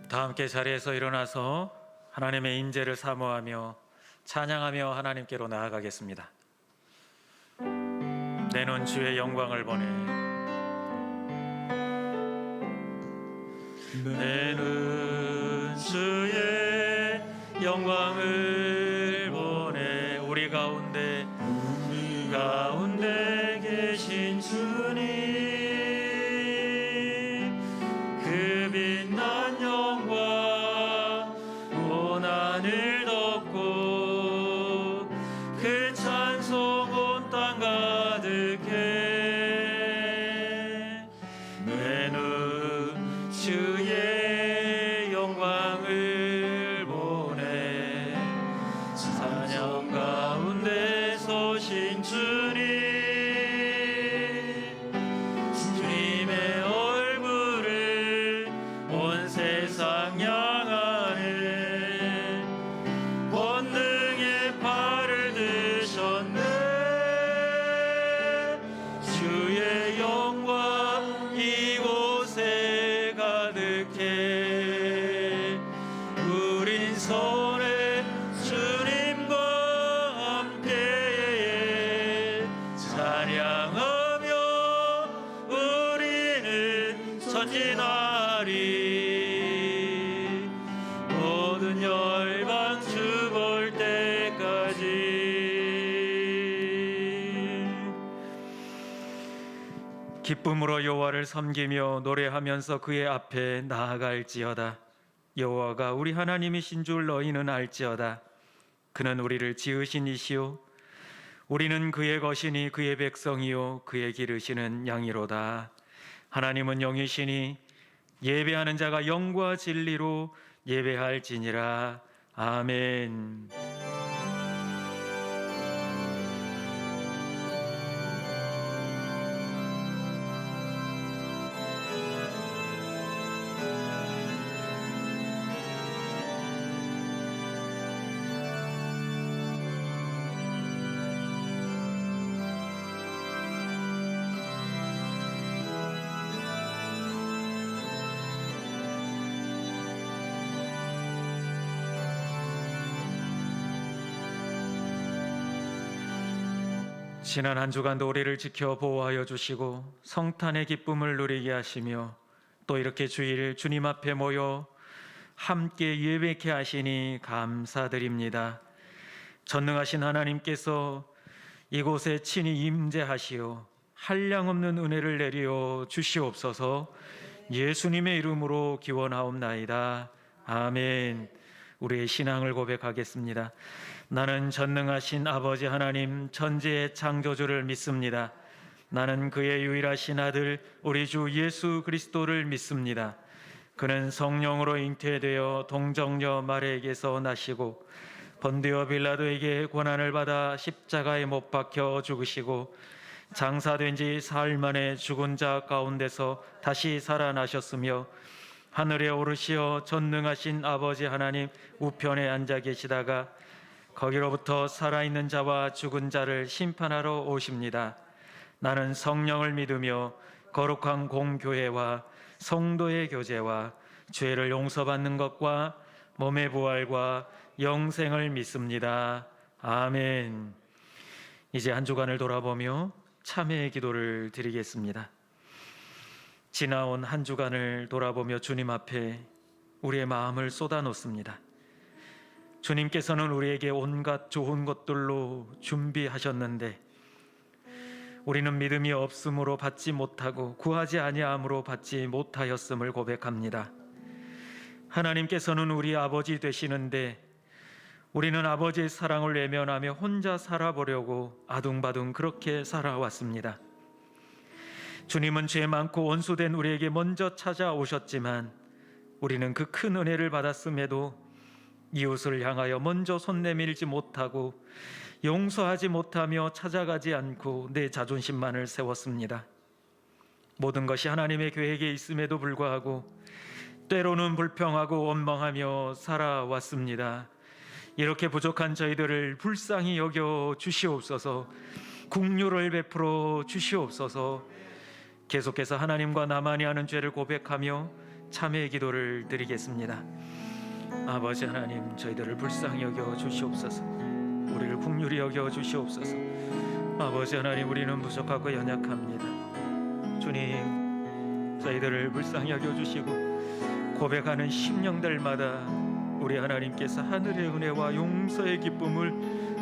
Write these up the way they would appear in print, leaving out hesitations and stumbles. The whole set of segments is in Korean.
다 함께 자리에서 일어나서 하나님의 임재를 사모하며 찬양하며 하나님께로 나아가겠습니다. 내 눈 주의 영광을 보네. 내 눈 주의 영광을 보네. 우리 가운데 계신 주님, 그 빛난 영광 온 하늘 덮고 그 찬송 온 땅 가득해. 내 눈 주의 영광을 보네. 찬양 가운데 서신 주님, 주님의 얼굴을 온 세상 향하네. 권능의 팔을 드셨네. 주의 영광 이곳에 가득해. 우린 손에 주님과 함께 찬양하며 우리는 전진하리. 모든 열방 주 볼 때까지. 기쁨으로 여호와를 섬기며 노래하면서 그의 앞에 나아갈지어다. 여호와가 우리 하나님이신 줄 너희는 알지어다. 그는 우리를 지으신 이시요 우리는 그의 것이니 그의 백성이요 그의 기르시는 양이로다. 하나님은 영이시니 예배하는 자가 영과 진리로 예배할지니라. 아멘. 지난 한 주간도 우리를 지켜 보호하여 주시고 성탄의 기쁨을 누리게 하시며 또 이렇게 주일 주님 앞에 모여 함께 예배케 하시니 감사드립니다. 전능하신 하나님께서 이곳에 친히 임재하시어 한량없는 은혜를 내려 주시옵소서. 예수님의 이름으로 기원하옵나이다. 아멘. 우리의 신앙을 고백하겠습니다. 나는 전능하신 아버지 하나님 천지의 창조주를 믿습니다. 나는 그의 유일하신 아들 우리 주 예수 그리스도를 믿습니다. 그는 성령으로 잉태되어 동정녀 마리아에게서 나시고 본디오 빌라도에게 고난을 받아 십자가에 못 박혀 죽으시고 장사된 지 사흘 만에 죽은 자 가운데서 다시 살아나셨으며 하늘에 오르시어 전능하신 아버지 하나님 우편에 앉아 계시다가 거기로부터 살아있는 자와 죽은 자를 심판하러 오십니다. 나는 성령을 믿으며 거룩한 공교회와 성도의 교제와 죄를 용서받는 것과 몸의 부활과 영생을 믿습니다. 아멘. 이제 한 주간을 돌아보며 참회의 기도를 드리겠습니다. 지나온 한 주간을 돌아보며 주님 앞에 우리의 마음을 쏟아놓습니다. 주님께서는 우리에게 온갖 좋은 것들로 준비하셨는데 우리는 믿음이 없음으로 받지 못하고 구하지 아니함으로 받지 못하였음을 고백합니다. 하나님께서는 우리 아버지 되시는데 우리는 아버지의 사랑을 외면하며 혼자 살아보려고 아둥바둥 그렇게 살아왔습니다. 주님은 죄 많고 원수된 우리에게 먼저 찾아오셨지만 우리는 그 큰 은혜를 받았음에도 이웃을 향하여 먼저 손 내밀지 못하고 용서하지 못하며 찾아가지 않고 내 자존심만을 세웠습니다. 모든 것이 하나님의 계획에 있음에도 불구하고 때로는 불평하고 원망하며 살아왔습니다. 이렇게 부족한 저희들을 불쌍히 여겨 주시옵소서. 긍휼을 베풀어 주시옵소서. 계속해서 하나님과 나만이 하는 죄를 고백하며 참회의 기도를 드리겠습니다. 아버지 하나님, 저희들을 불쌍히 여겨 주시옵소서. 우리를 긍휼히 여겨 주시옵소서. 아버지 하나님, 우리는 부족하고 연약합니다. 주님, 저희들을 불쌍히 여겨 주시고 고백하는 심령들마다 우리 하나님께서 하늘의 은혜와 용서의 기쁨을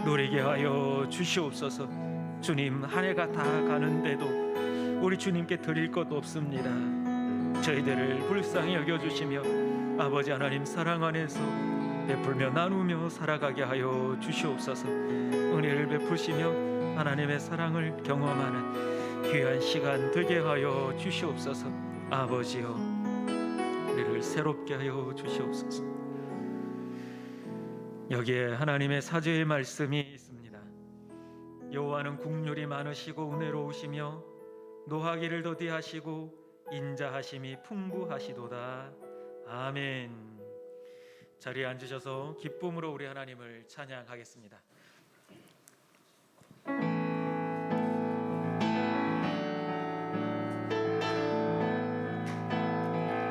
누리게 하여 주시옵소서. 주님, 한 해가 다 가는데도 우리 주님께 드릴 것 없습니다. 저희들을 불쌍히 여겨주시며 아버지 하나님 사랑 안에서 베풀며 나누며 살아가게 하여 주시옵소서. 은혜를 베푸시며 하나님의 사랑을 경험하는 귀한 시간 되게 하여 주시옵소서. 아버지여, 우리를 새롭게 하여 주시옵소서. 여기에 하나님의 사죄의 말씀이 있습니다. 여호와는 긍휼이 많으시고 은혜로우시며 노하기를 더디하시고 인자하심이 풍부하시도다. 아멘. 자리에 앉으셔서 기쁨으로 우리 하나님을 찬양하겠습니다.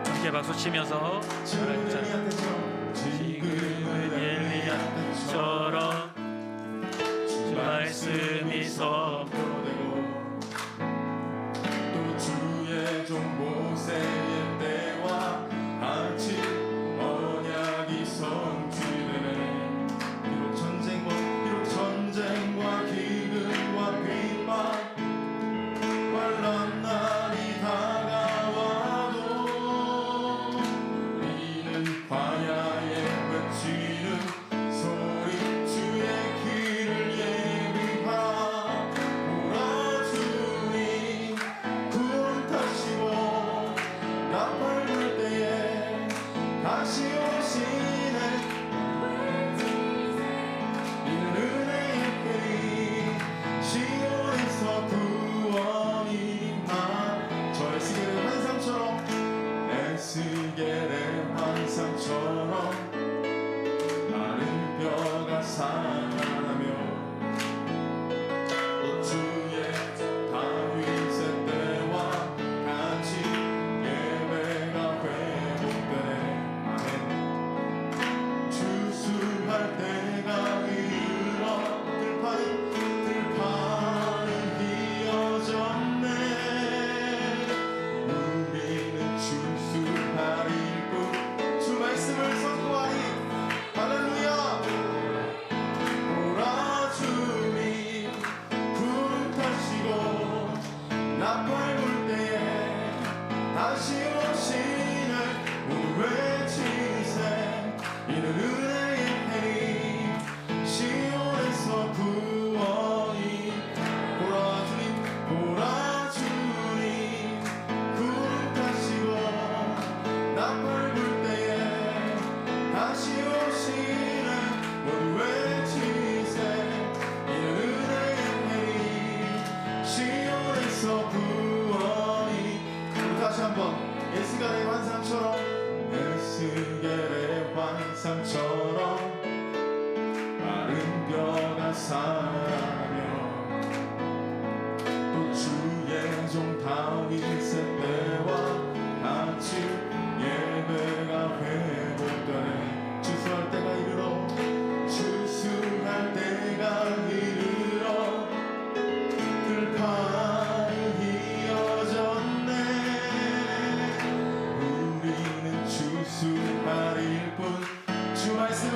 함께 박수 치면서 하나님 찬양. 지금은 엘리야처럼 주 말씀이 선포되고 또 주의 종 모세의 때와 같이 언약이 성취되네. 비록 전쟁과 기근과 핍박 환난 날이 다가와도 우리는 광야에 외치는 소리 주의 길을 예비하라. 몰아주니 구름 타시고 나팔 불 때에 다시 오시네. 이는 은혜의 때리 시온에서 구원이 나. 저 에스겔의 환상처럼 마른 뼈가 살아나며 또 주의 다윗의 때와 같이 예배가 회복되네. 아멘. 주수할 때가 이르러 들판은 휘어졌네. 우리는 주수할 일꾼 주 말씀을 선포하니 할렐루야. 몰아주니 구름 타시고 나팔 불 때에 다시 오시는 모두 외치세. 이는 은혜의 해임 시온에서 구원이. 몰아주니 구름 타시고 나팔 불 때에 다시 오시는 모두 외치세. 이는 은혜의 해임 시온에서 구원이. 우리 다시 한번 에스겔의 환상처럼 마른 뼈가 살아나며 또 주의 종 다윗의 때와 같이 예배가 회복되네. 주수할 때가 이르러 들판이 휘어졌네. 우리는 주수할 일뿐 주 말씀을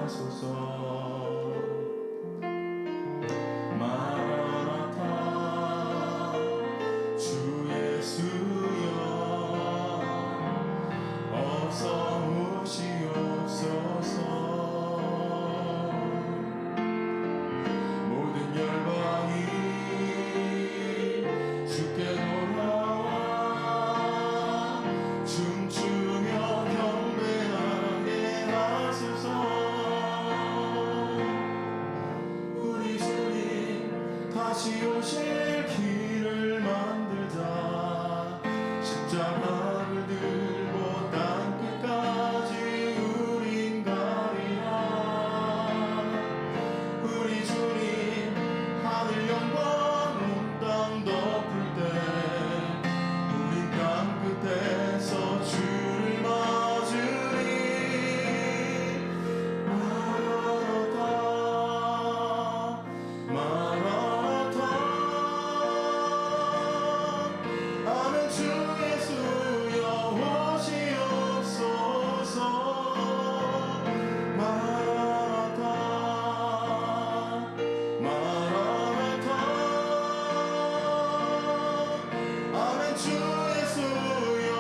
하소서. 마라나타 주 예수여 어서 오시옵소서. 모든 열방이 주께 돌아와 춤추며 경배하게 하소서. 우리 주님 다시 오실 길을 만들자. 십자가를 들고 땅끝까지 우린 가리라. 우리 주님 하늘 영광 온 땅 덮을 때 우린 땅끝에서 주를 맞으리. 마라나타 마라나타 아멘. 주 예수여 오시옵소서. 마라나타 마라나타 아멘. 주 예수여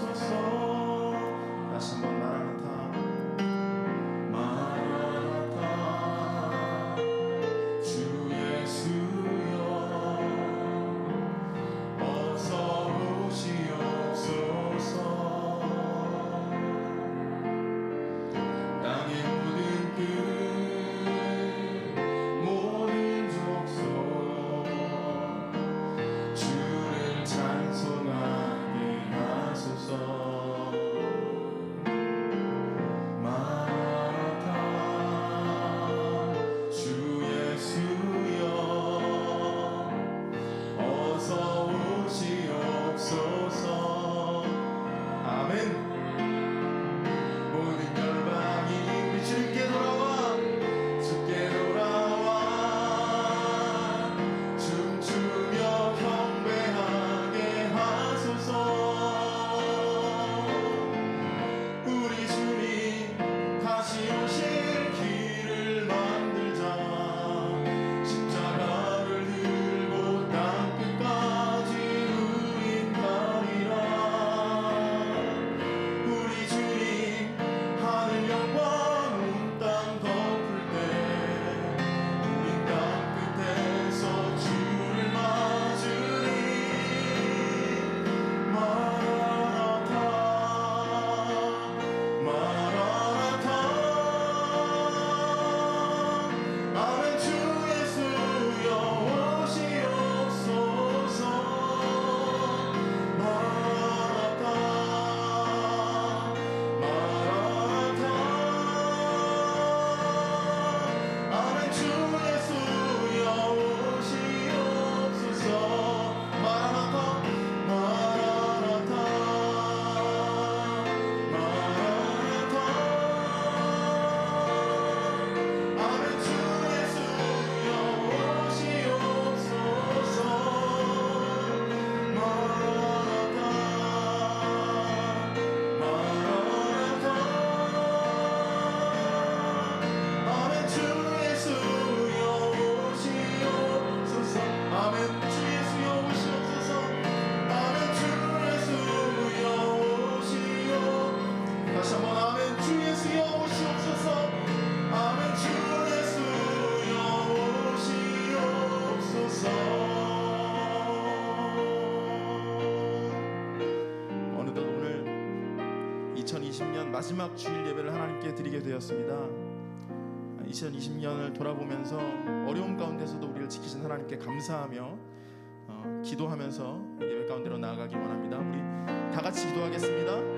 오시옵소서. 다시 한번 마라나타 마라나타 주 예수여 어서 오시옵소서. 땅의 모든 끝 모든 족속 주를 찬송하게 하소서. 마라나타 주 예수여 어서 오시옵소서. 아멘. 모든 열방이 우리 주께 돌아와 주께 돌아와 춤추며 경배하게 하소서. 우리 주님 다시 오실 길을 만들자. 십자가를 들고 땅끝까지 우린 가리라. 우리 주님 하늘 영광 온 땅 덮을 때 우린 땅끝에서 주를 맞으리. 마라나타 마라나타 아멘. 주 예수여 오시옵소서. 마라나타 마라나타 아멘. 주 예수여 오시옵소서. 마라나타 마라나타 마라나타 아멘. 주 예수여 오시옵소서. 마라나타 마라나타 아멘. 주 예수여 오시옵소서. 아멘. 주 예수여 오시옵소서. 아멘. 주 예수여 오시옵 다시 한번 아멘. 주 예수여 오시옵소서. 아멘. 주 예수여 오시옵소서. 어느덧 오늘 2020년 마지막 주일 예배를 하나님께 드리게 되었습니다. 2020년을 돌아보면서 어려움 가운데서도 우리를 지키신 하나님께 감사하며 기도하면서 예배 가운데로 나아가기 원합니다. 우리 다 같이 기도하겠습니다.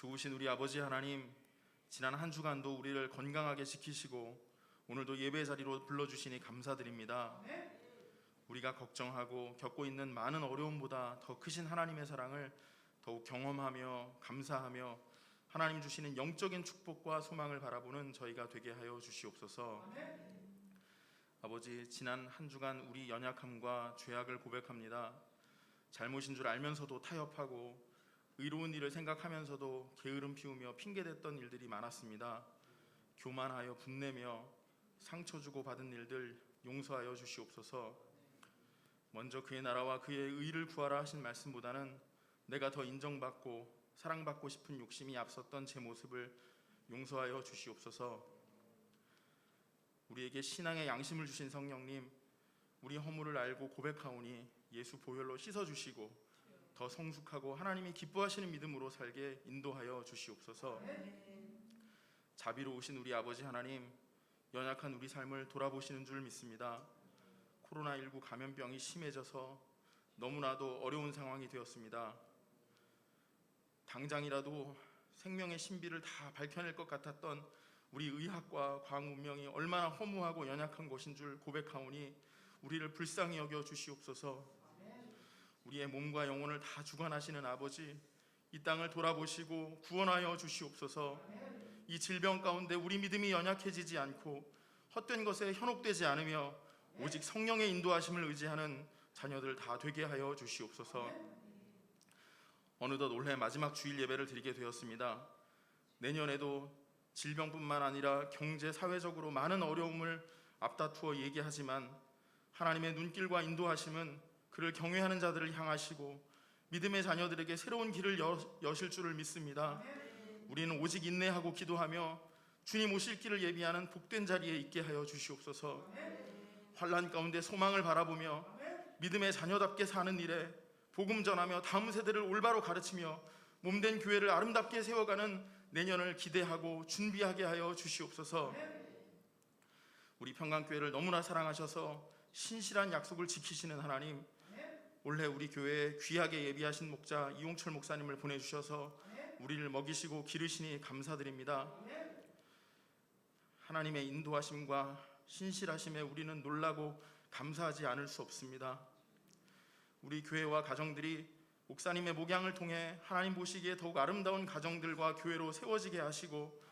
좋으신 우리 아버지 하나님, 지난 한 주간도 우리를 건강하게 지키시고 오늘도 예배 자리로 불러주시니 감사드립니다. 우리가 걱정하고 겪고 있는 많은 어려움보다 더 크신 하나님의 사랑을 더욱 경험하며 감사하며 하나님 주시는 영적인 축복과 소망을 바라보는 저희가 되게 하여 주시옵소서. 아버지, 지난 한 주간 우리 연약함과 죄악을 고백합니다. 잘못인 줄 알면서도 타협하고 의로운 일을 생각하면서도 게으름 피우며 핑계댔던 일들이 많았습니다. 교만하여 분내며 상처 주고 받은 일들 용서하여 주시옵소서. 먼저 그의 나라와 그의 의를 구하라 하신 말씀보다는 내가 더 인정받고 사랑받고 싶은 욕심이 앞섰던 제 모습을 용서하여 주시옵소서. 우리에게 신앙의 양심을 주신 성령님, 우리 허물을 알고 고백하오니 예수 보혈로 씻어주시고 더 성숙하고 하나님이 기뻐하시는 믿음으로 살게 인도하여 주시옵소서. 자비로우신 우리 아버지 하나님, 연약한 우리 삶을 돌아보시는 줄 믿습니다. 코로나19 감염병이 심해져서 너무나도 어려운 상황이 되었습니다. 당장이라도 생명의 신비를 다 밝혀낼 것 같았던 우리 의학과 과학 문명이 얼마나 허무하고 연약한 것인 줄 고백하오니 우리를 불쌍히 여겨 주시옵소서. 우리의 몸과 영혼을 다 주관하시는 아버지, 이 땅을 돌아보시고 구원하여 주시옵소서. 이 질병 가운데 우리 믿음이 연약해지지 않고 헛된 것에 현혹되지 않으며 오직 성령의 인도하심을 의지하는 자녀들 다 되게 하여 주시옵소서. 어느덧 올해 마지막 주일 예배를 드리게 되었습니다. 내년에도 질병뿐만 아니라 경제, 사회적으로 많은 어려움을 앞다투어 얘기하지만 하나님의 눈길과 인도하심은 그를 경외하는 자들을 향하시고 믿음의 자녀들에게 새로운 길을 여실 줄을 믿습니다. 우리는 오직 인내하고 기도하며 주님 오실 길을 예비하는 복된 자리에 있게 하여 주시옵소서. 환난 가운데 소망을 바라보며 믿음의 자녀답게 사는 일에 복음 전하며 다음 세대를 올바로 가르치며 몸된 교회를 아름답게 세워가는 내년을 기대하고 준비하게 하여 주시옵소서. 우리 평강교회를 너무나 사랑하셔서 신실한 약속을 지키시는 하나님, 올해 우리 교회에 귀하게 예비하신 목자 이용철 목사님을 보내주셔서 우리를 먹이시고 기르시니 감사드립니다. 하나님의 인도하심과 신실하심에 우리는 놀라고 감사하지 않을 수 없습니다. 우리 교회와 가정들이 목사님의 목양을 통해 하나님 보시기에 더욱 아름다운 가정들과 교회로 세워지게 하시고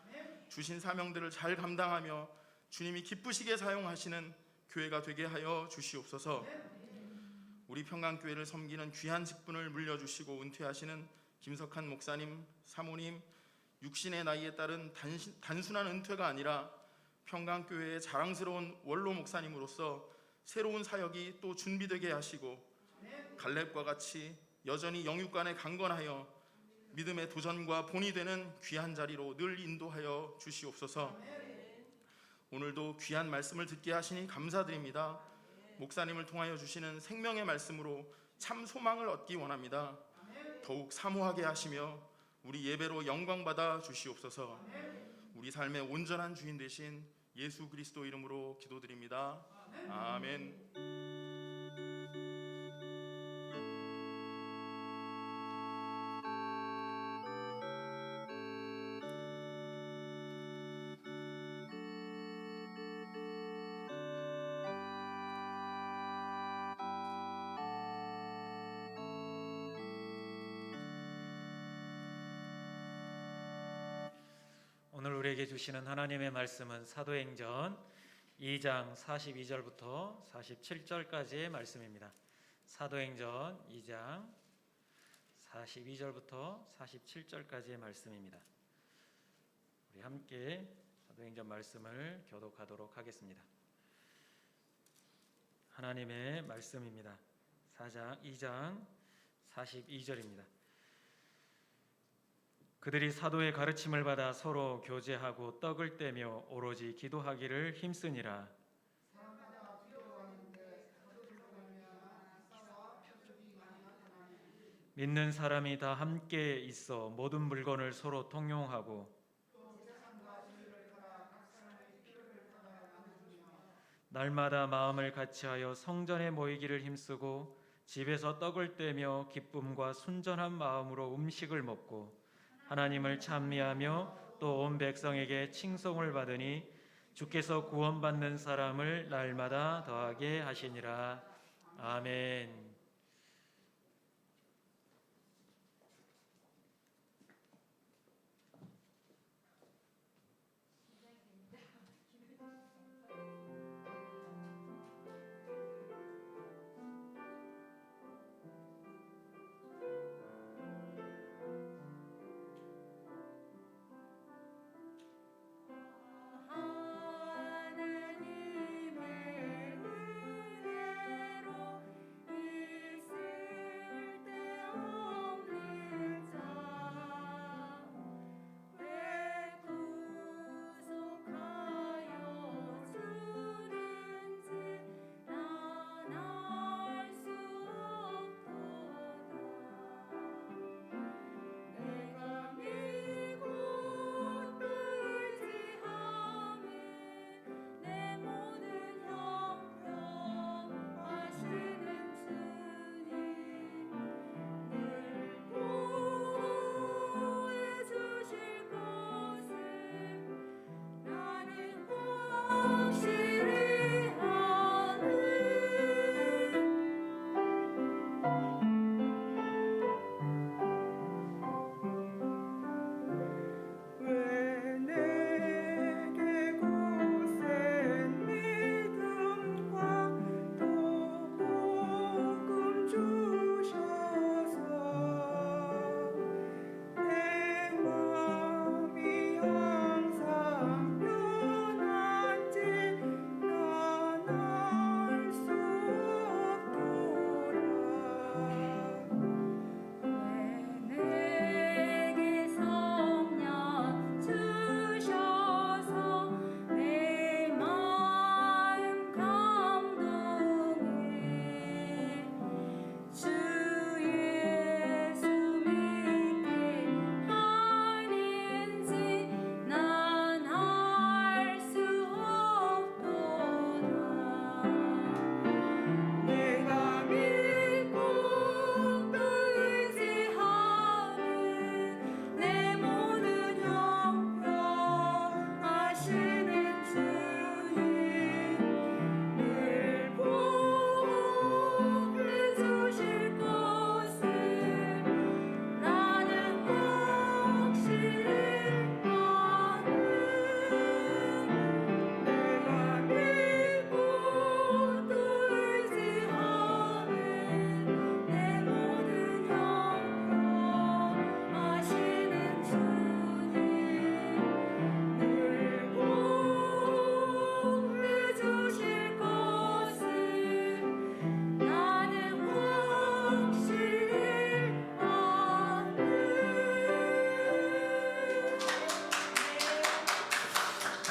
주신 사명들을 잘 감당하며 주님이 기쁘시게 사용하시는 교회가 되게 하여 주시옵소서. 우리 평강교회를 섬기는 귀한 직분을 물려주시고 은퇴하시는 김석한 목사님, 사모님, 육신의 나이에 따른 단순한 은퇴가 아니라 평강교회의 자랑스러운 원로 목사님으로서 새로운 사역이 또 준비되게 하시고 갈렙과 같이 여전히 영육간에 강건하여 믿음의 도전과 본이 되는 귀한 자리로 늘 인도하여 주시옵소서. 오늘도 귀한 말씀을 듣게 하시니 감사드립니다. 목사님을 통하여 주시는 생명의 말씀으로 참 소망을 얻기 원합니다. 더욱 사모하게 하시며 우리 예배로 영광 받아 주시옵소서. 우리 삶의 온전한 주인 되신 예수 그리스도 이름으로 기도드립니다. 아멘. 오늘 우리에게 주시는 하나님의 말씀은 사도행전 2장 42절부터 47절까지의 말씀입니다. 사도행전 2장 42절부터 47절까지의 말씀입니다. 우리 함께 사도행전 말씀을 교독하도록 하겠습니다. 하나님의 말씀입니다. 2장 42절입니다. 그들이 사도의 가르침을 받아 서로 교제하고 떡을 떼며 오로지 기도하기를 힘쓰니라. 믿는 사람이 다 함께 있어 모든 물건을 서로 통용하고 날마다 마음을 같이하여 성전에 모이기를 힘쓰고 집에서 떡을 떼며 기쁨과 순전한 마음으로 음식을 먹고 하나님을 찬미하며 또 온 백성에게 칭송을 받으니 주께서 구원받는 사람을 날마다 더하게 하시니라. 아멘.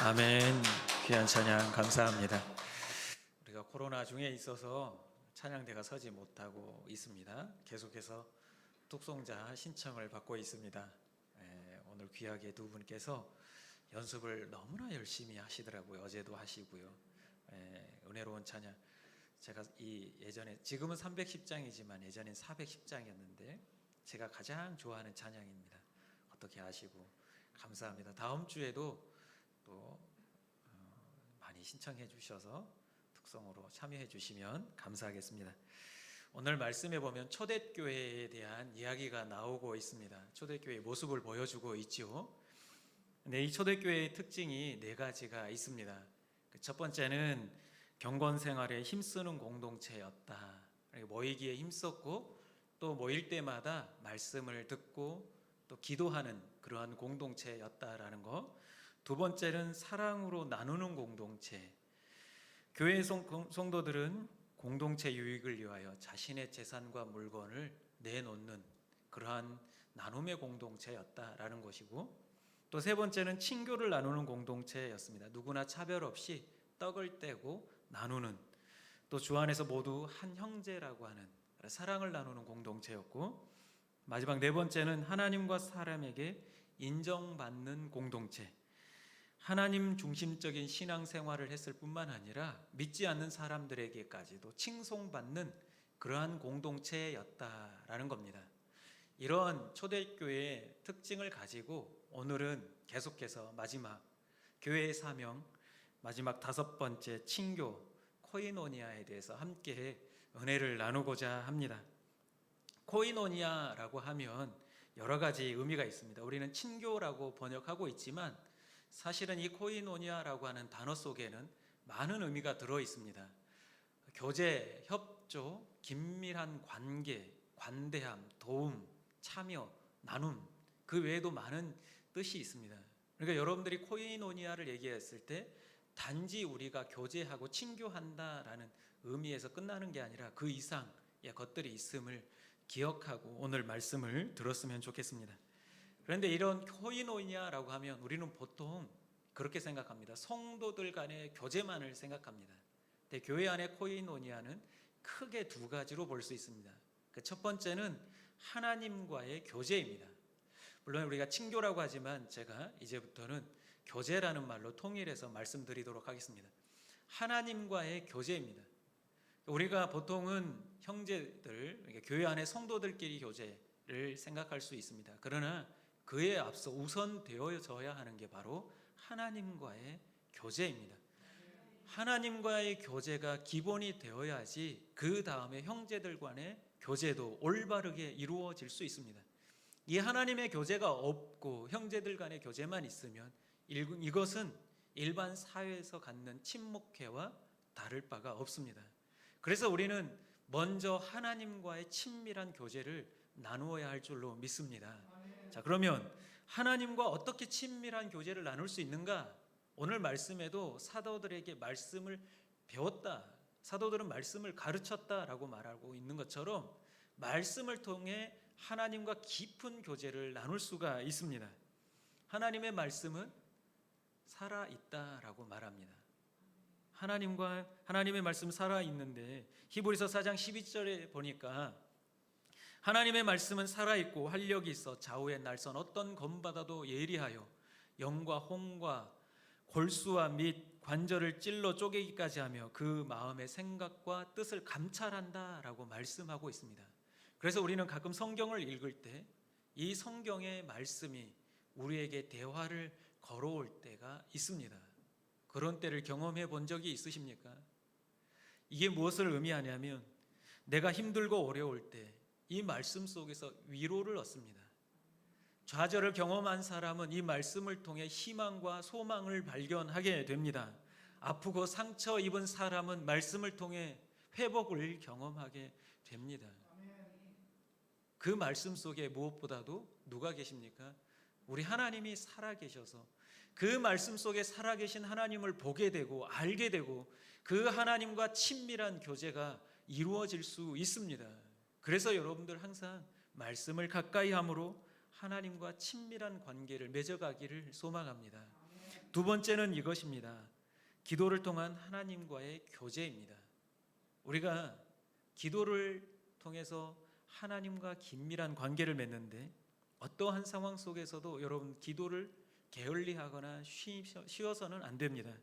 아멘. 귀한 찬양 감사합니다. 우리가 코로나 중에 있어서 찬양대가 서지 못하고 있습니다. 계속해서 뚝송자 신청을 받고 있습니다. 오늘 귀하게 두 분께서 연습을 너무나 열심히 하시더라고요. 어제도 하시고요. 은혜로운 찬양. 제가 예전에 지금은 310장이지만 예전엔 410장이었는데 제가 가장 좋아하는 찬양입니다. 어떻게 아시고 감사합니다. 다음 주에도 또 많이 신청해 주셔서 특성으로 참여해 주시면 감사하겠습니다. 오늘 말씀에 보면 초대교회에 대한 이야기가 나오고 있습니다. 초대교회의 모습을 보여주고 있죠. 근데 이 초대교회의 특징이 네 가지가 있습니다. 첫 번째는 경건 생활에 힘쓰는 공동체였다. 모이기에 힘썼고 또 모일 때마다 말씀을 듣고 또 기도하는 그러한 공동체였다라는 것. 두 번째는 사랑으로 나누는 공동체. 교회 성도들은 공동체 유익을 위하여 자신의 재산과 물건을 내놓는 그러한 나눔의 공동체였다라는 것이고, 또 세 번째는 친교를 나누는 공동체였습니다. 누구나 차별 없이 떡을 떼고 나누는, 또 주 안에서 모두 한 형제라고 하는 사랑을 나누는 공동체였고, 마지막 네 번째는 하나님과 사람에게 인정받는 공동체. 하나님 중심적인 신앙생활을 했을 뿐만 아니라 믿지 않는 사람들에게까지도 칭송받는 그러한 공동체였다라는 겁니다. 이런 초대교회의 특징을 가지고 오늘은 계속해서 마지막 교회의 사명, 마지막 5번째 친교 코이노니아에 대해서 함께 은혜를 나누고자 합니다. 코이노니아라고 하면 여러 가지 의미가 있습니다. 우리는 친교라고 번역하고 있지만 사실은 이 코이노니아라고 하는 단어 속에는 많은 의미가 들어 있습니다. 교제, 협조, 긴밀한 관계, 관대함, 도움, 참여, 나눔, 그 외에도 많은 뜻이 있습니다. 그러니까 여러분들이 코이노니아를 얘기했을 때 단지 우리가 교제하고 친교한다라는 의미에서 끝나는 게 아니라 그 이상의 것들이 있음을 기억하고 오늘 말씀을 들었으면 좋겠습니다. 그런데 이런 코이노니아라고 하면 우리는 보통 그렇게 생각합니다. 성도들 간의 교제만을 생각합니다. 근데 교회 안의 코이노니아는 크게 2가지로 볼 수 있습니다. 그 첫 번째는 하나님과의 교제입니다. 물론 우리가 친교라고 하지만 제가 이제부터는 교제라는 말로 통일해서 말씀드리도록 하겠습니다. 하나님과의 교제입니다. 우리가 보통은 형제들, 교회 안의 성도들끼리 교제를 생각할 수 있습니다. 그러나 그에 앞서 우선 되어져야 하는 게 바로 하나님과의 교제입니다. 하나님과의 교제가 기본이 되어야지 그 다음에 형제들 간의 교제도 올바르게 이루어질 수 있습니다. 이 하나님의 교제가 없고 형제들 간의 교제만 있으면 이것은 일반 사회에서 갖는 친목회와 다를 바가 없습니다. 그래서 우리는 먼저 하나님과의 친밀한 교제를 나누어야 할 줄로 믿습니다. 자, 그러면 하나님과 어떻게 친밀한 교제를 나눌 수 있는가? 오늘 말씀에도 사도들에게 말씀을 배웠다, 사도들은 말씀을 가르쳤다라고 말하고 있는 것처럼 말씀을 통해 하나님과 깊은 교제를 나눌 수가 있습니다. 하나님의 말씀은 살아있다라고 말합니다. 하나님의 말씀 살아있는데 히브리서 4장 12절에 보니까 하나님의 말씀은 살아있고 활력이 있어 좌우의 날선 어떤 검보다도 예리하여 영과 홍과 골수와 및 관절을 찔러 쪼개기까지 하며 그 마음의 생각과 뜻을 감찰한다라고 말씀하고 있습니다. 그래서 우리는 가끔 성경을 읽을 때 이 성경의 말씀이 우리에게 대화를 걸어올 때가 있습니다. 그런 때를 경험해 본 적이 있으십니까? 이게 무엇을 의미하냐면 내가 힘들고 어려울 때 이 말씀 속에서 위로를 얻습니다. 좌절을 경험한 사람은 이 말씀을 통해 희망과 소망을 발견하게 됩니다. 아프고 상처 입은 사람은 말씀을 통해 회복을 경험하게 됩니다. 그 말씀 속에 무엇보다도 누가 계십니까? 우리 하나님이 살아계셔서 그 말씀 속에 살아계신 하나님을 보게 되고 알게 되고 그 하나님과 친밀한 교제가 이루어질 수 있습니다. 그래서 여러분들 항상 말씀을 가까이 함으로 하나님과 친밀한 관계를 맺어가기를 소망합니다. 2번째는 이것입니다. 기도를 통한 하나님과의 교제입니다. 우리가 기도를 통해서 하나님과 긴밀한 관계를 맺는데 어떠한 상황 속에서도 여러분 기도를 게을리하거나 쉬어서는 안 됩니다.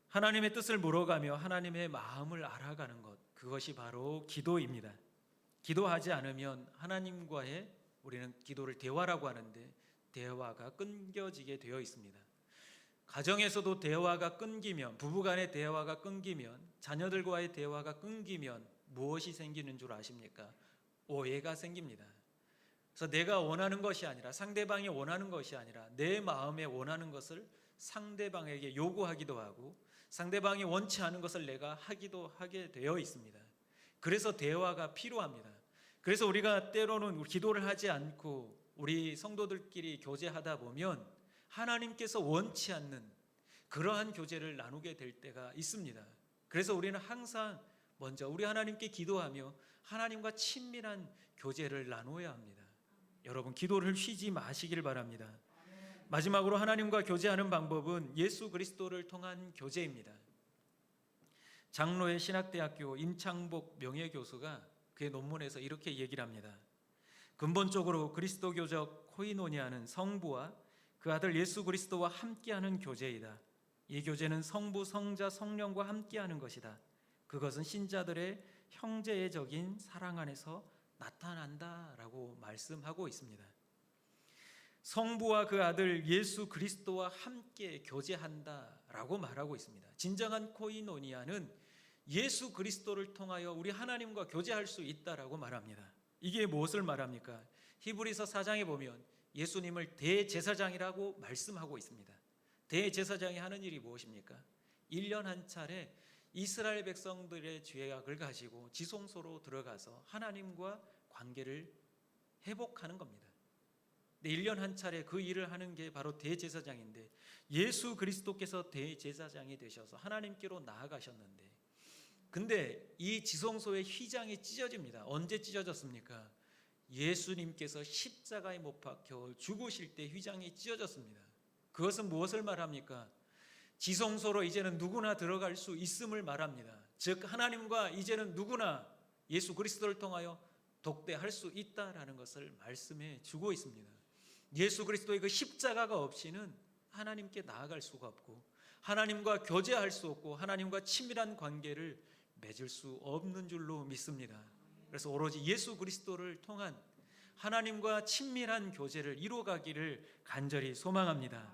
하나님의 뜻을 물어가며 하나님의 마음을 알아가는 것, 그것이 바로 기도입니다. 기도하지 않으면 하나님과의 우리는 기도를 대화라고 하는데 대화가 끊겨지게 되어 있습니다. 가정에서도 대화가 끊기면, 부부간의 대화가 끊기면, 자녀들과의 대화가 끊기면 무엇이 생기는 줄 아십니까? 오해가 생깁니다. 그래서 내가 원하는 것이 아니라 상대방이 원하는 것이 아니라 내 마음에 원하는 것을 상대방에게 요구하기도 하고 상대방이 원치 않은 것을 내가 하게 되어 있습니다. 그래서 대화가 필요합니다. 그래서 우리가 때로는 기도를 하지 않고 우리 성도들끼리 교제하다 보면 하나님께서 원치 않는 그러한 교제를 나누게 될 때가 있습니다. 그래서 우리는 항상 먼저 우리 하나님께 기도하며 하나님과 친밀한 교제를 나누어야 합니다. 여러분 기도를 쉬지 마시길 바랍니다. 마지막으로 하나님과 교제하는 방법은 예수 그리스도를 통한 교제입니다. 장로의 신학대학교 임창복 명예교수가 그의 논문에서 이렇게 얘기를 합니다. 근본적으로 그리스도교적 코이노니아는 성부와 그 아들 예수 그리스도와 함께하는 교제이다. 이 교제는 성부, 성자, 성령과 함께하는 것이다. 그것은 신자들의 형제애적인 사랑 안에서 나타난다라고 말씀하고 있습니다. 성부와 그 아들 예수 그리스도와 함께 교제한다라고 말하고 있습니다. 진정한 코이노니아는 예수 그리스도를 통하여 우리 하나님과 교제할 수 있다라고 말합니다. 이게 무엇을 말합니까? 히브리서 4장에 보면 예수님을 대제사장이라고 말씀하고 있습니다. 대제사장이 하는 일이 무엇입니까? 1년 한 차례 이스라엘 백성들의 죄악을 가지고 지성소로 들어가서 하나님과 관계를 회복하는 겁니다. 1년 한 차례 그 일을 하는 게 바로 대제사장인데, 예수 그리스도께서 대제사장이 되셔서 하나님께로 나아가셨는데, 근데 이 지성소의 휘장이 찢어집니다. 언제 찢어졌습니까? 예수님께서 십자가에 못 박혀 죽으실 때 휘장이 찢어졌습니다. 그것은 무엇을 말합니까? 지성소로 이제는 누구나 들어갈 수 있음을 말합니다. 즉 하나님과 이제는 누구나 예수 그리스도를 통하여 독대할 수 있다라는 것을 말씀해 주고 있습니다. 예수 그리스도의 그 십자가가 없이는 하나님께 나아갈 수가 없고, 하나님과 교제할 수 없고, 하나님과 친밀한 관계를 맺을 수 없는 줄로 믿습니다. 그래서 오로지 예수 그리스도를 통한 하나님과 친밀한 교제를 이루어가기를 간절히 소망합니다.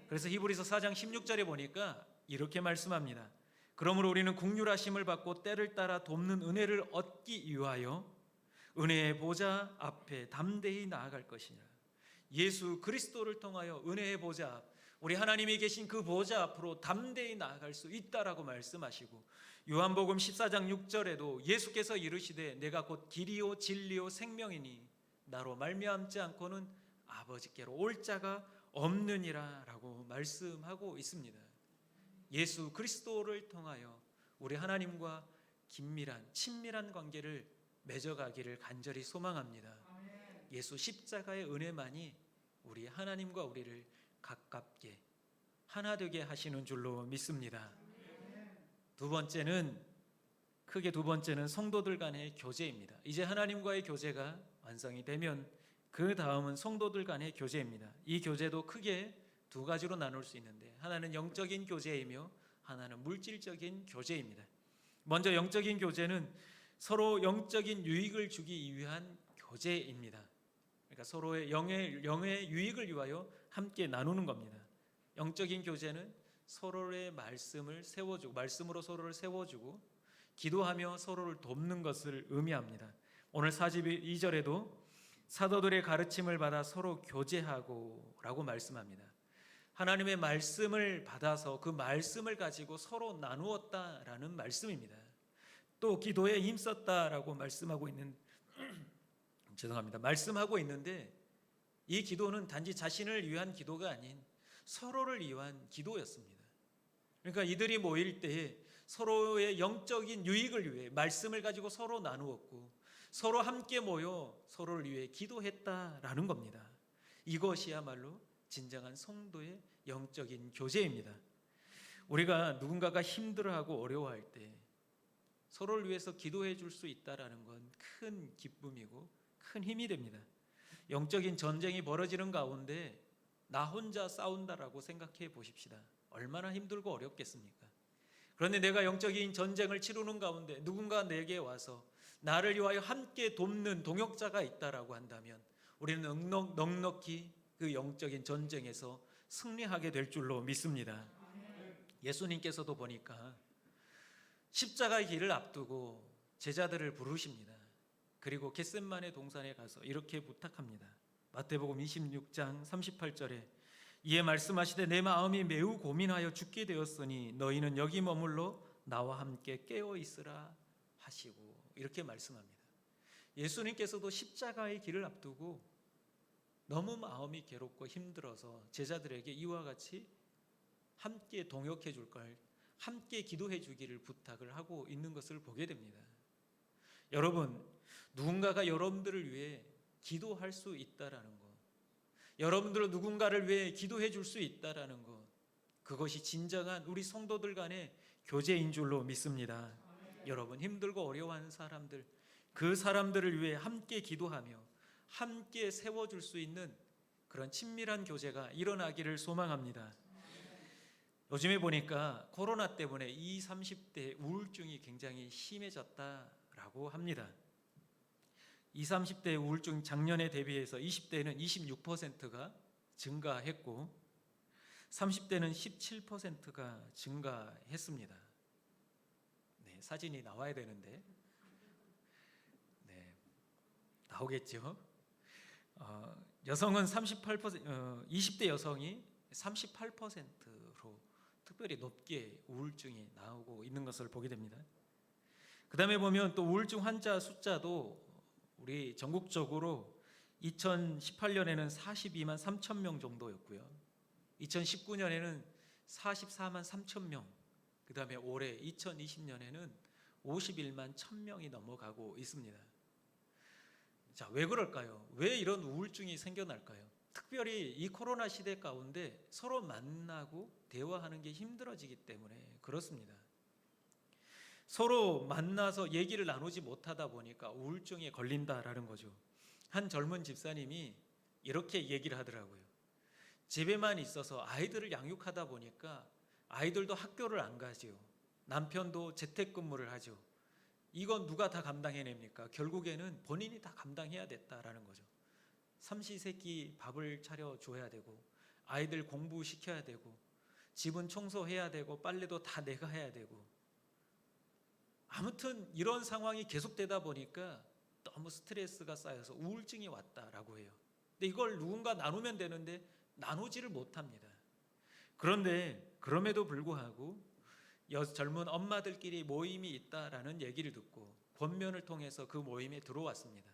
그래서 히브리서 4장 16절에 보니까 이렇게 말씀합니다. 그러므로 우리는 긍휼하심을 받고 때를 따라 돕는 은혜를 얻기 위하여 은혜의 보좌 앞에 담대히 나아갈 것이냐. 예수 그리스도를 통하여 은혜의 보좌 앞, 우리 하나님이 계신 그 보좌 앞으로 담대히 나아갈 수 있다라고 말씀하시고, 요한복음 14장 6절에도 예수께서 이르시되 내가 곧 길이요 진리요 생명이니 나로 말미암지 않고는 아버지께로 올 자가 없느니라 라고 말씀하고 있습니다. 예수 그리스도를 통하여 우리 하나님과 긴밀한 친밀한 관계를 맺어가기를 간절히 소망합니다. 예수 십자가의 은혜만이 우리 하나님과 우리를 가깝게 하나 되게 하시는 줄로 믿습니다. 크게 두 번째는 성도들 간의 교제입니다. 이제 하나님과의 교제가 완성이 되면 그 다음은 성도들 간의 교제입니다. 이 교제도 크게 두 가지로 나눌 수 있는데, 하나는 영적인 교제이며 하나는 물질적인 교제입니다. 먼저 영적인 교제는 서로 영적인 유익을 주기 위한 교제입니다. 그러니까 서로의 영의 유익을 위하여 함께 나누는 겁니다. 영적인 교제는 서로의 말씀으로 서로를 세워주고 기도하며 서로를 돕는 것을 의미합니다. 오늘 42절에도 사도들의 가르침을 받아 서로 교제하고 라고 말씀합니다. 하나님의 말씀을 받아서 그 말씀을 가지고 서로 나누었다라는 말씀입니다. 또 기도에 힘썼다라고 말씀하고 있는데, 이 기도는 단지 자신을 위한 기도가 아닌 서로를 위한 기도였습니다. 그러니까 이들이 모일 때에 서로의 영적인 유익을 위해 말씀을 가지고 서로 나누었고, 서로 함께 모여 서로를 위해 기도했다라는 겁니다. 이것이야말로 진정한 성도의 영적인 교제입니다. 우리가 누군가가 힘들어하고 어려워할 때 서로를 위해서 기도해 줄 수 있다라는 건 큰 기쁨이고 큰 힘이 됩니다. 영적인 전쟁이 벌어지는 가운데 나 혼자 싸운다라고 생각해 보십시다. 얼마나 힘들고 어렵겠습니까? 그런데 내가 영적인 전쟁을 치르는 가운데 누군가 내게 와서 나를 위하여 함께 돕는 동역자가 있다라고 한다면 우리는 넉넉히 그 영적인 전쟁에서 승리하게 될 줄로 믿습니다. 예수님께서도 보니까 십자가의 길을 앞두고 제자들을 부르십니다. 그리고 겟셋마네 동산에 가서 이렇게 부탁합니다. 마태복음 26장 38절에 이에 말씀하시되 내 마음이 매우 고민하여 죽게 되었으니 너희는 여기 머물러 나와 함께 깨어 있으라 하시고 이렇게 말씀합니다. 예수님께서도 십자가의 길을 앞두고 너무 마음이 괴롭고 힘들어서 제자들에게 이와 같이 함께 동역해 줄 걸, 함께 기도해 주기를 부탁을 하고 있는 것을 보게 됩니다. 여러분, 누군가가 여러분들을 위해 기도할 수 있다라는 것, 여러분들 누군가를 위해 기도해 줄 수 있다라는 것, 그것이 진정한 우리 성도들 간의 교제인 줄로 믿습니다. 여러분, 힘들고 어려워하는 사람들, 그 사람들을 위해 함께 기도하며 함께 세워줄 수 있는 그런 친밀한 교제가 일어나기를 소망합니다. 요즘에 보니까 코로나 때문에 20, 30대 우울증이 굉장히 심해졌다라고 합니다. 20, 30대 우울증 작년에 대비해서 20대는 26%가 증가했고 30대는 17%가 증가했습니다. 네, 사진이 나와야 되는데 네, 나오겠죠. 여성은 38%, 20대 여성이 38%로 특별히 높게 우울증이 나오고 있는 것을 보게 됩니다. 그 다음에 보면 또 우울증 환자 숫자도 우리 전국적으로 2018년에는 42만 3천 명 정도였고요. 2019년에는 44만 3천 명, 그 다음에 올해 2020년에는 51만 1,000명이 넘어가고 있습니다. 자, 왜 그럴까요? 왜 이런 우울증이 생겨날까요? 특별히 이 코로나 시대 가운데 서로 만나고 대화하는 게 힘들어지기 때문에 그렇습니다. 서로 만나서 얘기를 나누지 못하다 보니까 우울증에 걸린다라는 거죠. 한 젊은 집사님이 이렇게 얘기를 하더라고요. 집에만 있어서 아이들을 양육하다 보니까 아이들도 학교를 안 가지요. 남편도 재택근무를 하죠. 이건 누가 다 감당해냅니까? 결국에는 본인이 다 감당해야 됐다라는 거죠. 삼시세끼 밥을 차려줘야 되고 아이들 공부시켜야 되고 집은 청소해야 되고 빨래도 다 내가 해야 되고 아무튼 이런 상황이 계속되다 보니까 너무 스트레스가 쌓여서 우울증이 왔다라고 해요. 근데 이걸 누군가 나누면 되는데 나누지를 못합니다. 그런데 그럼에도 불구하고 젊은 엄마들끼리 모임이 있다라는 얘기를 듣고 권면을 통해서 그 모임에 들어왔습니다.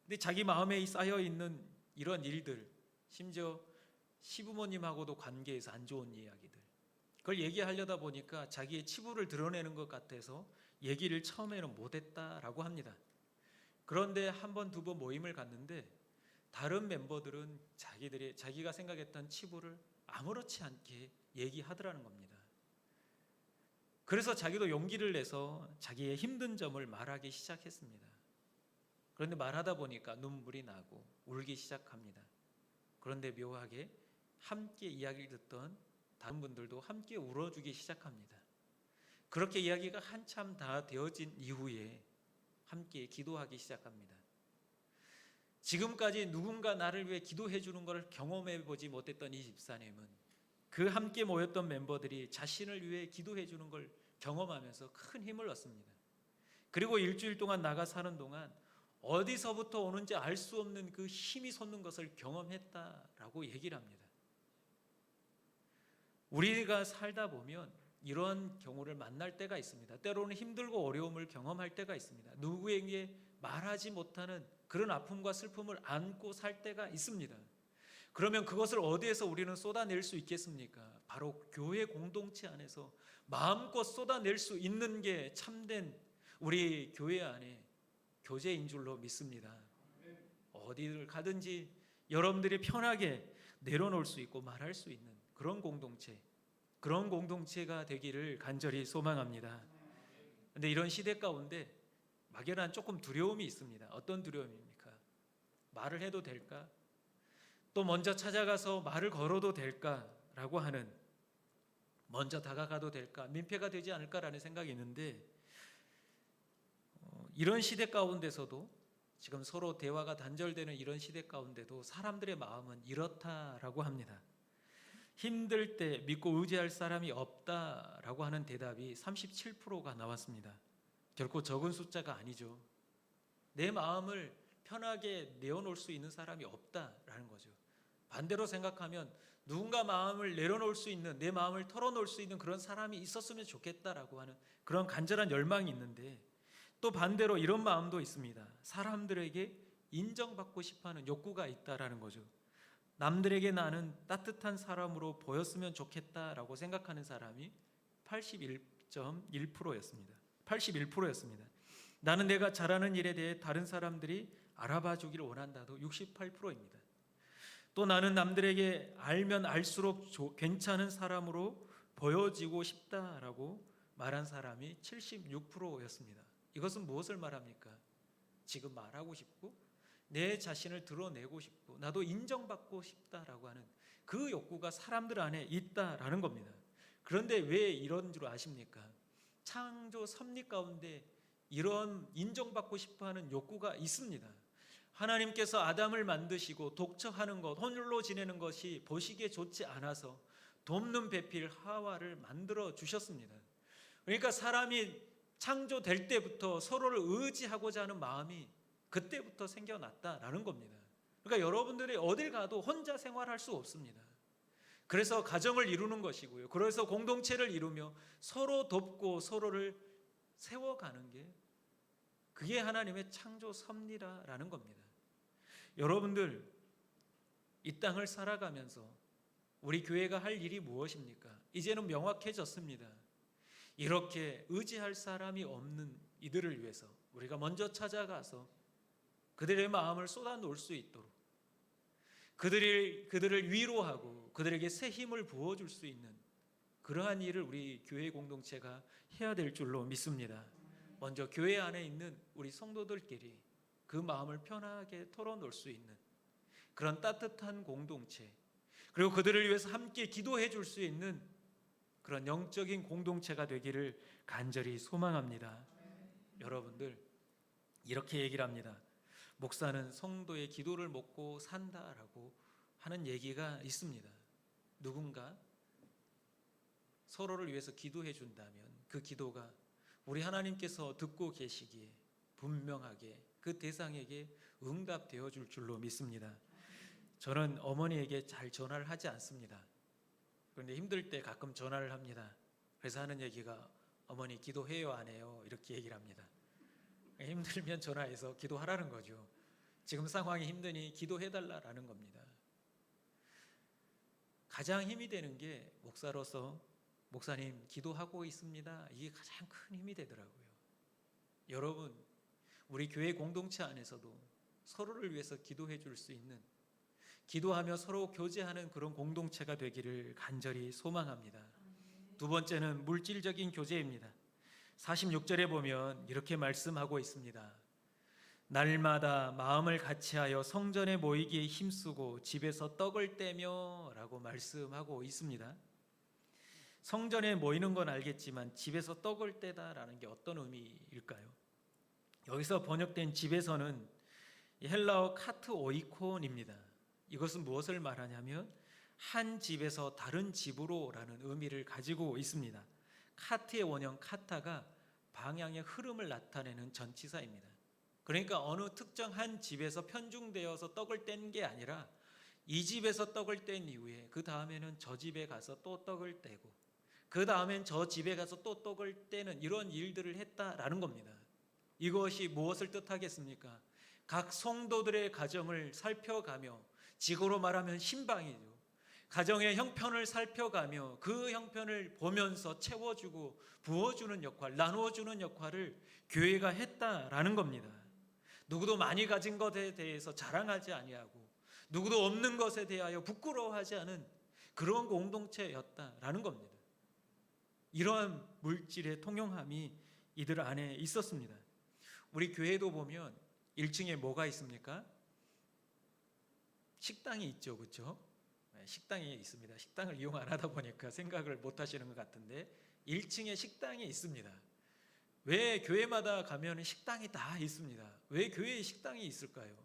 근데 자기 마음에 쌓여 있는 이런 일들, 심지어 시부모님하고도 관계에서 안 좋은 이야기들, 그걸 얘기하려다 보니까 자기의 치부를 드러내는 것 같아서 얘기를 처음에는 못했다라고 합니다. 그런데 한 번, 두 번 모임을 갔는데 다른 멤버들은 자기가 생각했던 치부를 아무렇지 않게 얘기하더라는 겁니다. 그래서 자기도 용기를 내서 자기의 힘든 점을 말하기 시작했습니다. 그런데 말하다 보니까 눈물이 나고 울기 시작합니다. 그런데 묘하게 함께 이야기를 듣던 다른 분들도 함께 울어주기 시작합니다. 그렇게 이야기가 한참 다 되어진 이후에 함께 기도하기 시작합니다. 지금까지 누군가 나를 위해 기도해 주는 것을 경험해 보지 못했던 이 집사님은 그 함께 모였던 멤버들이 자신을 위해 기도해 주는 걸 경험하면서 큰 힘을 얻습니다. 그리고 일주일 동안 나가 사는 동안 어디서부터 오는지 알 수 없는 그 힘이 솟는 것을 경험했다라고 얘기를 합니다. 우리가 살다 보면 이런 경우를 만날 때가 있습니다. 때로는 힘들고 어려움을 경험할 때가 있습니다. 누구에게 말하지 못하는 그런 아픔과 슬픔을 안고 살 때가 있습니다. 그러면 그것을 어디에서 우리는 쏟아낼 수 있겠습니까? 바로 교회 공동체 안에서 마음껏 쏟아낼 수 있는 게 참된 우리 교회 안에 교제인 줄로 믿습니다. 어디를 가든지 여러분들이 편하게 내려놓을 수 있고 말할 수 있는 그런 공동체가 되기를 간절히 소망합니다. 그런데 이런 시대 가운데 막연한 조금 두려움이 있습니다. 어떤 두려움입니까? 말을 해도 될까? 또 먼저 찾아가서 말을 걸어도 될까라고 하는, 먼저 다가가도 될까? 민폐가 되지 않을까라는 생각이 있는데 이런 시대 가운데서도 지금 서로 대화가 단절되는 이런 시대 가운데도 사람들의 마음은 이렇다라고 합니다. 힘들 때 믿고 의지할 사람이 없다라고 하는 대답이 37%가 나왔습니다. 결코 적은 숫자가 아니죠. 내 마음을 편하게 내어놓을 수 있는 사람이 없다라는 거죠. 반대로 생각하면 누군가 마음을 내려놓을 수 있는, 내 마음을 털어놓을 수 있는 그런 사람이 있었으면 좋겠다라고 하는 그런 간절한 열망이 있는데, 또 반대로 이런 마음도 있습니다. 사람들에게 인정받고 싶어하는 욕구가 있다라는 거죠. 남들에게 나는 따뜻한 사람으로 보였으면 좋겠다라고 생각하는 사람이 81.1%였습니다. 81%였습니다. 나는 내가 잘하는 일에 대해 다른 사람들이 알아봐 주기를 원한다도 68%입니다. 또 나는 남들에게 알면 알수록 괜찮은 사람으로 보여지고 싶다라고 말한 사람이 76%였습니다. 이것은 무엇을 말합니까? 지금 말하고 싶고 내 자신을 드러내고 싶고 나도 인정받고 싶다라고 하는 그 욕구가 사람들 안에 있다라는 겁니다. 그런데 왜 이런 줄 아십니까? 창조 섭리 가운데 이런 인정받고 싶어하는 욕구가 있습니다. 하나님께서 아담을 만드시고 독처하는 것, 홀로 지내는 것이 보시기에 좋지 않아서 돕는 배필 하와를 만들어 주셨습니다. 그러니까 사람이 창조될 때부터 서로를 의지하고자 하는 마음이 그때부터 생겨났다라는 겁니다. 그러니까 여러분들이 어딜 가도 혼자 생활할 수 없습니다. 그래서 가정을 이루는 것이고요. 그래서 공동체를 이루며 서로 돕고 서로를 세워가는 게 그게 하나님의 창조 섭리라는 겁니다. 여러분들 이 땅을 살아가면서 우리 교회가 할 일이 무엇입니까? 이제는 명확해졌습니다. 이렇게 의지할 사람이 없는 이들을 위해서 우리가 먼저 찾아가서 그들의 마음을 쏟아놓을 수 있도록 그들을 위로하고 그들에게 새 힘을 부어줄 수 있는 그러한 일을 우리 교회 공동체가 해야 될 줄로 믿습니다. 먼저 교회 안에 있는 우리 성도들끼리 그 마음을 편하게 털어놓을 수 있는 그런 따뜻한 공동체, 그리고 그들을 위해서 함께 기도해 줄 수 있는 그런 영적인 공동체가 되기를 간절히 소망합니다. 여러분들 이렇게 얘기를 합니다. 목사는 성도의 기도를 먹고 산다라고 하는 얘기가 있습니다. 누군가 서로를 위해서 기도해 준다면 그 기도가 우리 하나님께서 듣고 계시기에 분명하게 그 대상에게 응답되어 줄 줄로 믿습니다. 저는 어머니에게 잘 전화를 하지 않습니다. 그런데 힘들 때 가끔 전화를 합니다. 그래서 하는 얘기가 어머니 기도해요 안 해요? 이렇게 얘기를 합니다. 힘들면 전화해서 기도하라는 거죠. 지금 상황이 힘드니 기도해달라는 겁니다. 가장 힘이 되는 게 목사로서 목사님 기도하고 있습니다. 이게 가장 큰 힘이 되더라고요. 여러분 우리 교회 공동체 안에서도 서로를 위해서 기도해 줄 수 있는, 기도하며 서로 교제하는 그런 공동체가 되기를 간절히 소망합니다. 두 번째는 물질적인 교제입니다. 46절에 보면 이렇게 말씀하고 있습니다. 날마다 마음을 같이하여 성전에 모이기에 힘쓰고 집에서 떡을 떼며 라고 말씀하고 있습니다. 성전에 모이는 건 알겠지만 집에서 떡을 떼다라는 게 어떤 의미일까요? 여기서 번역된 집에서는 헬라어 카트 오이콘입니다. 이것은 무엇을 말하냐면 한 집에서 다른 집으로라는 의미를 가지고 있습니다. 카트의 원형 카타가 방향의 흐름을 나타내는 전치사입니다. 그러니까 어느 특정 한 집에서 편중되어서 떡을 뗀 게 아니라 이 집에서 떡을 뗀 이후에 그 다음에는 저 집에 가서 또 떡을 떼고 그 다음엔 저 집에 가서 또 떡을 떼는 이런 일들을 했다라는 겁니다. 이것이 무엇을 뜻하겠습니까? 각 성도들의 가정을 살펴가며, 지구로 말하면 신방이죠. 가정의 형편을 살펴가며 그 형편을 보면서 채워주고 부어주는 역할, 나누어주는 역할을 교회가 했다라는 겁니다. 누구도 많이 가진 것에 대해서 자랑하지 아니하고 누구도 없는 것에 대하여 부끄러워하지 않은 그런 공동체였다라는 겁니다. 이러한 물질의 통용함이 이들 안에 있었습니다. 우리 교회도 보면 1층에 뭐가 있습니까? 식당이 있죠, 그렇죠? 식당이 있습니다. 식당을 이용 안 하다 보니까 생각을 못 하시는 것 같은데 1층에 식당이 있습니다. 왜 교회마다 가면 식당이 다 있습니다. 왜 교회에 식당이 있을까요?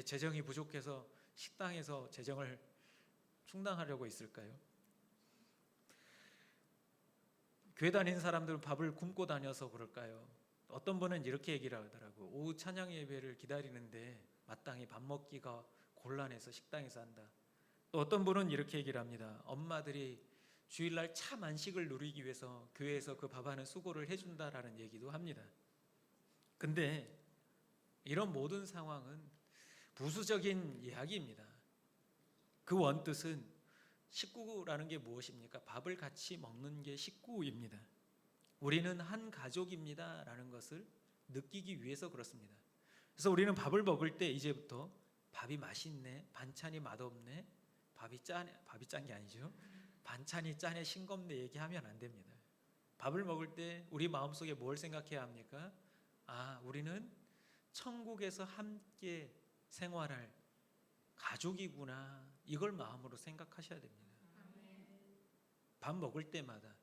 재정이 부족해서 식당에서 재정을 충당하려고 있을까요? 교회 다니는 사람들은 밥을 굶고 다녀서 그럴까요? 어떤 분은 이렇게 얘기를 하더라고요. 오후 찬양 예배를 기다리는데 마땅히 밥 먹기가 곤란해서 식당에서 한다. 또 어떤 분은 이렇게 얘기를 합니다. 엄마들이 주일날 참 안식을 누리기 위해서 교회에서 그 밥하는 수고를 해준다라는 얘기도 합니다. 근데 이런 모든 상황은 부수적인 이야기입니다. 그 원뜻은 식구라는 게 무엇입니까? 밥을 같이 먹는 게 식구입니다. 우리는 한 가족입니다 라는 것을 느끼기 위해서 그렇습니다. 그래서 우리는 밥을 먹을 때 이제부터 밥이 맛있네, 반찬이 맛없네, 밥이 짠 게 아니죠. 반찬이 짜네, 싱겁네 얘기하면 안 됩니다. 밥을 먹을 때 우리 마음속에 뭘 생각해야 합니까? 우리는 천국에서 함께 생활할 가족이구나, 이걸 마음으로 생각하셔야 됩니다. 밥 먹을 때마다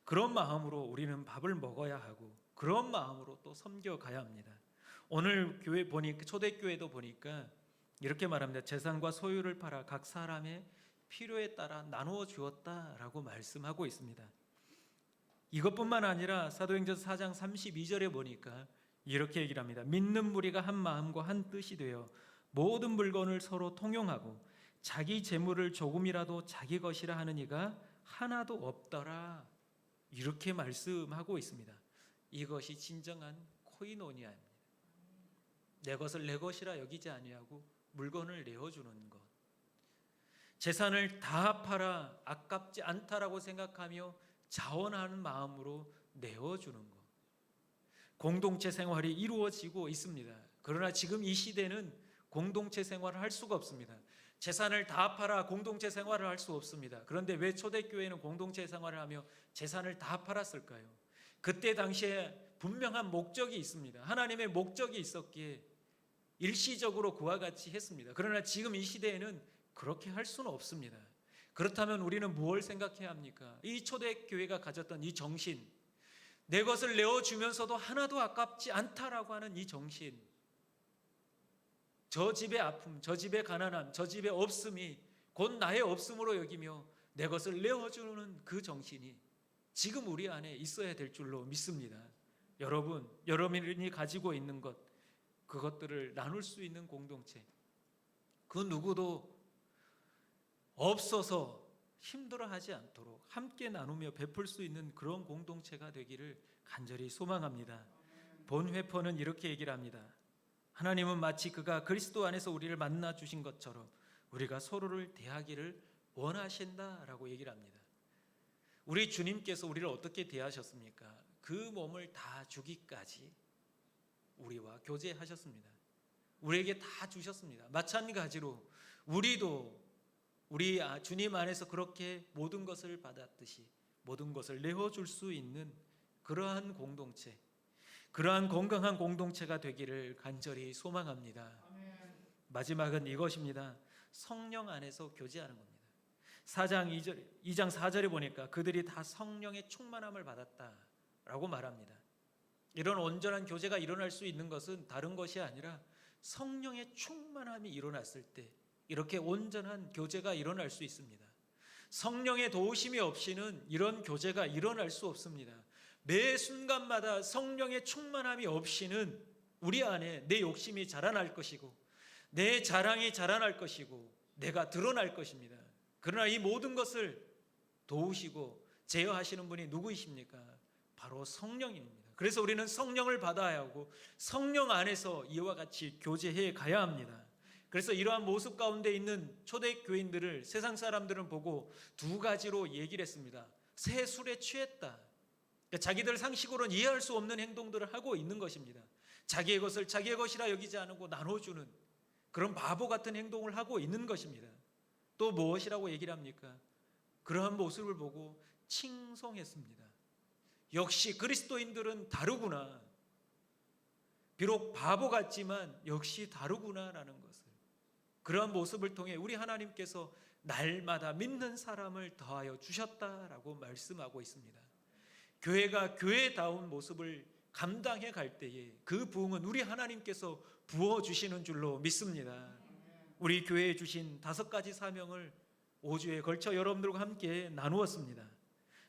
그런 마음으로 우리는 밥을 먹어야 하고 그런 마음으로 또 섬겨가야 합니다. 오늘 교회 보니까 초대교회도 보니까 이렇게 말합니다. 재산과 소유를 팔아 각 사람의 필요에 따라 나누어 주었다라고 말씀하고 있습니다. 이것뿐만 아니라 사도행전 4장 32절에 보니까 이렇게 얘기를 합니다. 믿는 무리가 한 마음과 한 뜻이 되어 모든 물건을 서로 통용하고 자기 재물을 조금이라도 자기 것이라 하는 이가 하나도 없더라. 이렇게 말씀하고 있습니다. 이것이 진정한 코이노니아입니다. 내 것을 내 것이라 여기지 아니하고 물건을 내어주는 것. 재산을 다 팔아 아깝지 않다라고 생각하며 자원하는 마음으로 내어주는 것. 공동체 생활이 이루어지고 있습니다. 그러나 지금 이 시대는 공동체 생활을 할 수가 없습니다. 재산을 다 팔아 공동체 생활을 할 수 없습니다. 그런데 왜 초대교회는 공동체 생활을 하며 재산을 다 팔았을까요? 그때 당시에 분명한 목적이 있습니다. 하나님의 목적이 있었기에 일시적으로 그와 같이 했습니다. 그러나 지금 이 시대에는 그렇게 할 수는 없습니다. 그렇다면 우리는 무엇을 생각해야 합니까? 이 초대교회가 가졌던 이 정신, 내 것을 내어주면서도 하나도 아깝지 않다라고 하는 이 정신, 저 집의 아픔, 저 집의 가난함, 저 집의 없음이 곧 나의 없음으로 여기며 내 것을 내어주는 그 정신이 지금 우리 안에 있어야 될 줄로 믿습니다. 여러분, 여러분이 가지고 있는 것, 그것들을 나눌 수 있는 공동체, 그 누구도 없어서 힘들어하지 않도록 함께 나누며 베풀 수 있는 그런 공동체가 되기를 간절히 소망합니다. 본 회퍼는 이렇게 얘기를 합니다. 하나님은 마치 그가 그리스도 안에서 우리를 만나 주신 것처럼 우리가 서로를 대하기를 원하신다라고 얘기를 합니다. 우리 주님께서 우리를 어떻게 대하셨습니까? 그 몸을 다 주기까지 우리와 교제하셨습니다. 우리에게 다 주셨습니다. 마찬가지로 우리도 우리 주님 안에서 그렇게 모든 것을 받았듯이 모든 것을 내어줄 수 있는 그러한 공동체, 그러한 건강한 공동체가 되기를 간절히 소망합니다. 마지막은 이것입니다. 성령 안에서 교제하는 겁니다. 2장 4절에 보니까 그들이 다 성령의 충만함을 받았다라고 말합니다. 이런 온전한 교제가 일어날 수 있는 것은 다른 것이 아니라 성령의 충만함이 일어났을 때 이렇게 온전한 교제가 일어날 수 있습니다. 성령의 도우심이 없이는 이런 교제가 일어날 수 없습니다. 매 순간마다 성령의 충만함이 없이는 우리 안에 내 욕심이 자라날 것이고 내 자랑이 자라날 것이고 내가 드러날 것입니다. 그러나 이 모든 것을 도우시고 제어하시는 분이 누구이십니까? 바로 성령입니다. 그래서 우리는 성령을 받아야 하고 성령 안에서 이와 같이 교제해 가야 합니다. 그래서 이러한 모습 가운데 있는 초대교인들을 세상 사람들은 보고 두 가지로 얘기를 했습니다. 새 술에 취했다. 그러니까 자기들 상식으로는 이해할 수 없는 행동들을 하고 있는 것입니다. 자기의 것을 자기의 것이라 여기지 않고 나눠주는 그런 바보 같은 행동을 하고 있는 것입니다. 또 무엇이라고 얘기를 합니까? 그러한 모습을 보고 칭송했습니다. 역시 그리스도인들은 다르구나. 비록 바보 같지만 역시 다르구나라는 것을, 그러한 모습을 통해 우리 하나님께서 날마다 믿는 사람을 더하여 주셨다라고 말씀하고 있습니다. 교회가 교회다운 모습을 감당해 갈 때에 그 부흥은 우리 하나님께서 부어주시는 줄로 믿습니다. 우리 교회에 주신 5가지 사명을 5주에 걸쳐 여러분들과 함께 나누었습니다.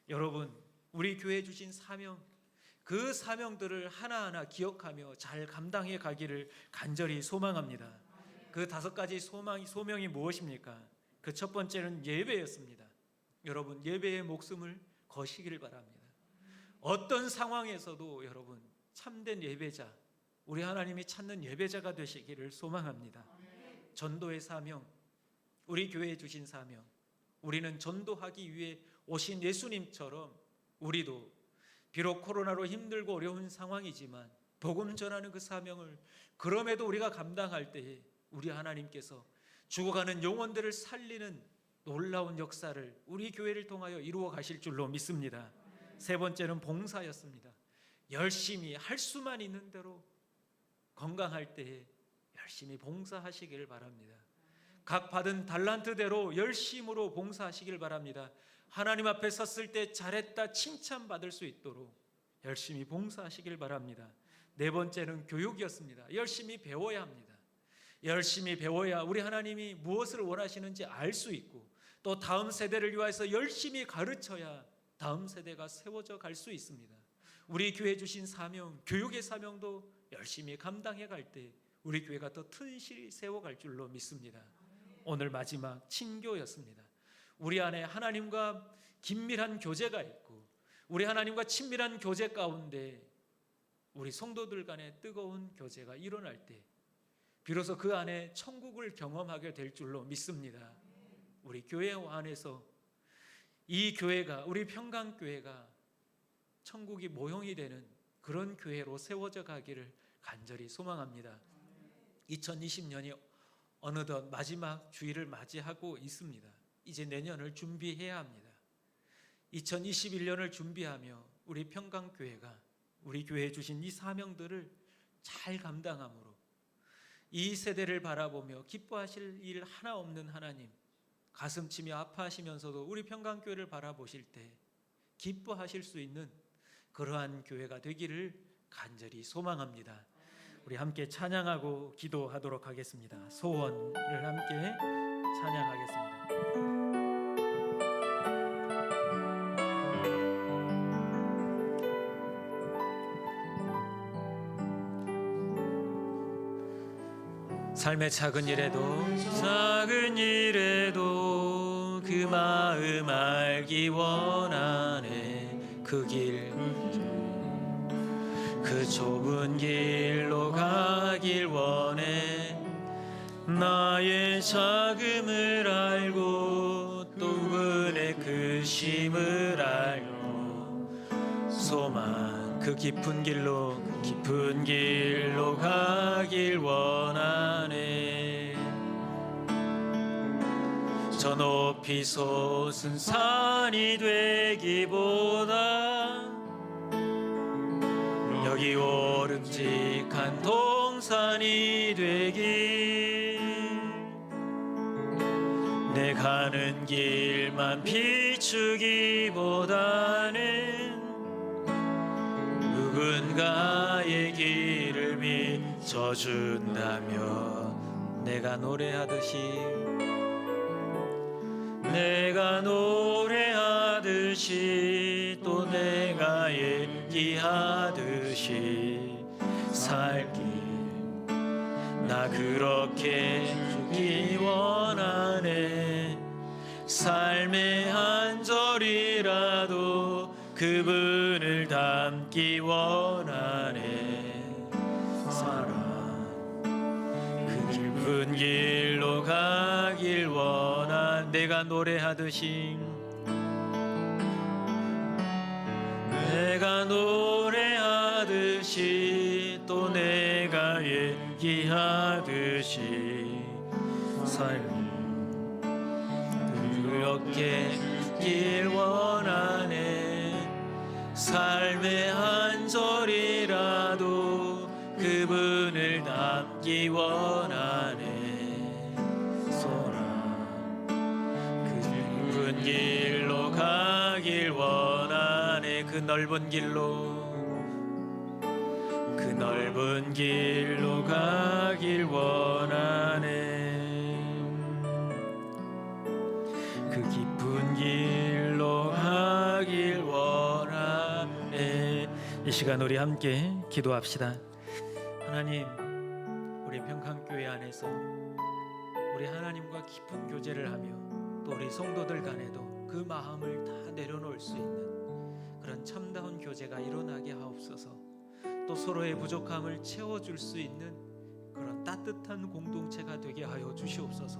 여러분, 우리 교회에 주신 사명, 그 사명들을 하나하나 기억하며 잘 감당해 가기를 간절히 소망합니다. 그 5가지 소명이 무엇입니까? 그 첫 번째는 예배였습니다. 여러분, 예배의 목숨을 거시기를 바랍니다. 어떤 상황에서도 여러분 참된 예배자, 우리 하나님이 찾는 예배자가 되시기를 소망합니다. 전도의 사명, 우리 교회에 주신 사명, 우리는 전도하기 위해 오신 예수님처럼 우리도 비록 코로나로 힘들고 어려운 상황이지만 복음 전하는 그 사명을 그럼에도 우리가 감당할 때에 우리 하나님께서 죽어가는 영혼들을 살리는 놀라운 역사를 우리 교회를 통하여 이루어 가실 줄로 믿습니다. 세 번째는 봉사였습니다. 열심히 할 수만 있는 대로 건강할 때에 열심히 봉사하시기를 바랍니다. 각 받은 달란트대로 열심으로 봉사하시길 바랍니다. 하나님 앞에 섰을 때 잘했다 칭찬받을 수 있도록 열심히 봉사하시길 바랍니다. 네 번째는 교육이었습니다. 열심히 배워야 합니다. 열심히 배워야 우리 하나님이 무엇을 원하시는지 알 수 있고, 또 다음 세대를 위해서 열심히 가르쳐야 다음 세대가 세워져 갈 수 있습니다. 우리 교회 주신 사명, 교육의 사명도 열심히 감당해 갈 때 우리 교회가 더 튼실히 세워갈 줄로 믿습니다. 오늘 마지막 친교였습니다. 우리 안에 하나님과 긴밀한 교제가 있고, 우리 하나님과 친밀한 교제 가운데 우리 성도들 간의 뜨거운 교제가 일어날 때 비로소 그 안에 천국을 경험하게 될 줄로 믿습니다. 우리 교회 안에서 이 교회가, 우리 평강교회가 천국이 모형이 되는 그런 교회로 세워져 가기를 간절히 소망합니다. 2020년이 어느덧 마지막 주일을 맞이하고 있습니다. 이제 내년을 준비해야 합니다. 2021년을 준비하며 우리 평강교회가 우리 교회에 주신 이 사명들을 잘 감당함으로 이 세대를 바라보며 기뻐하실 일 하나 없는 하나님, 가슴 치며 아파하시면서도 우리 평강교회를 바라보실 때 기뻐하실 수 있는 그러한 교회가 되기를 간절히 소망합니다. 우리 함께 찬양하고 기도하도록 하겠습니다. 소원을 함께 찬양하겠습니다. 삶의 작은 일에도 그 마음 알기 원하네. 그 길, 그 좁은 길로 가길 원해. 나의 작음을 알고 또 그의 크심을 알고 소망 그 깊은 길로 가길 원하네. 저 높이 솟은 산이 되기보다 여기 오름직한 동산이 되길. 내 가는 길만 비추기보다는 누군가의 길을 비춰준다며 내가 노래하듯이 또 내가 얘기하듯이 살길. 나 그렇게 죽기 원하네. 삶의 한 절이라도 그분을 닮기 원하네. 사랑 그 깊은 길로 가길 원한. 내가 노래하듯이 또 내가 얘기하듯이 삶 그렇게 길 원하네. 삶의 한 절이라도 그분을 닮기 원하네. 소라 그 깊은 길로 가길 원하네. 그 넓은 길로 가길 원하네. 그 깊은 길로 가길 원하네. 이 시간 우리 함께 기도합시다. 하나님, 우리 평강교회 안에서 우리 하나님과 깊은 교제를 하며 또 우리 성도들 간에도 그 마음을 다 내려놓을 수 있는 그런 참다운 교제가 일어나게 하옵소서. 또 서로의 부족함을 채워줄 수 있는 그런 따뜻한 공동체가 되게 하여 주시옵소서.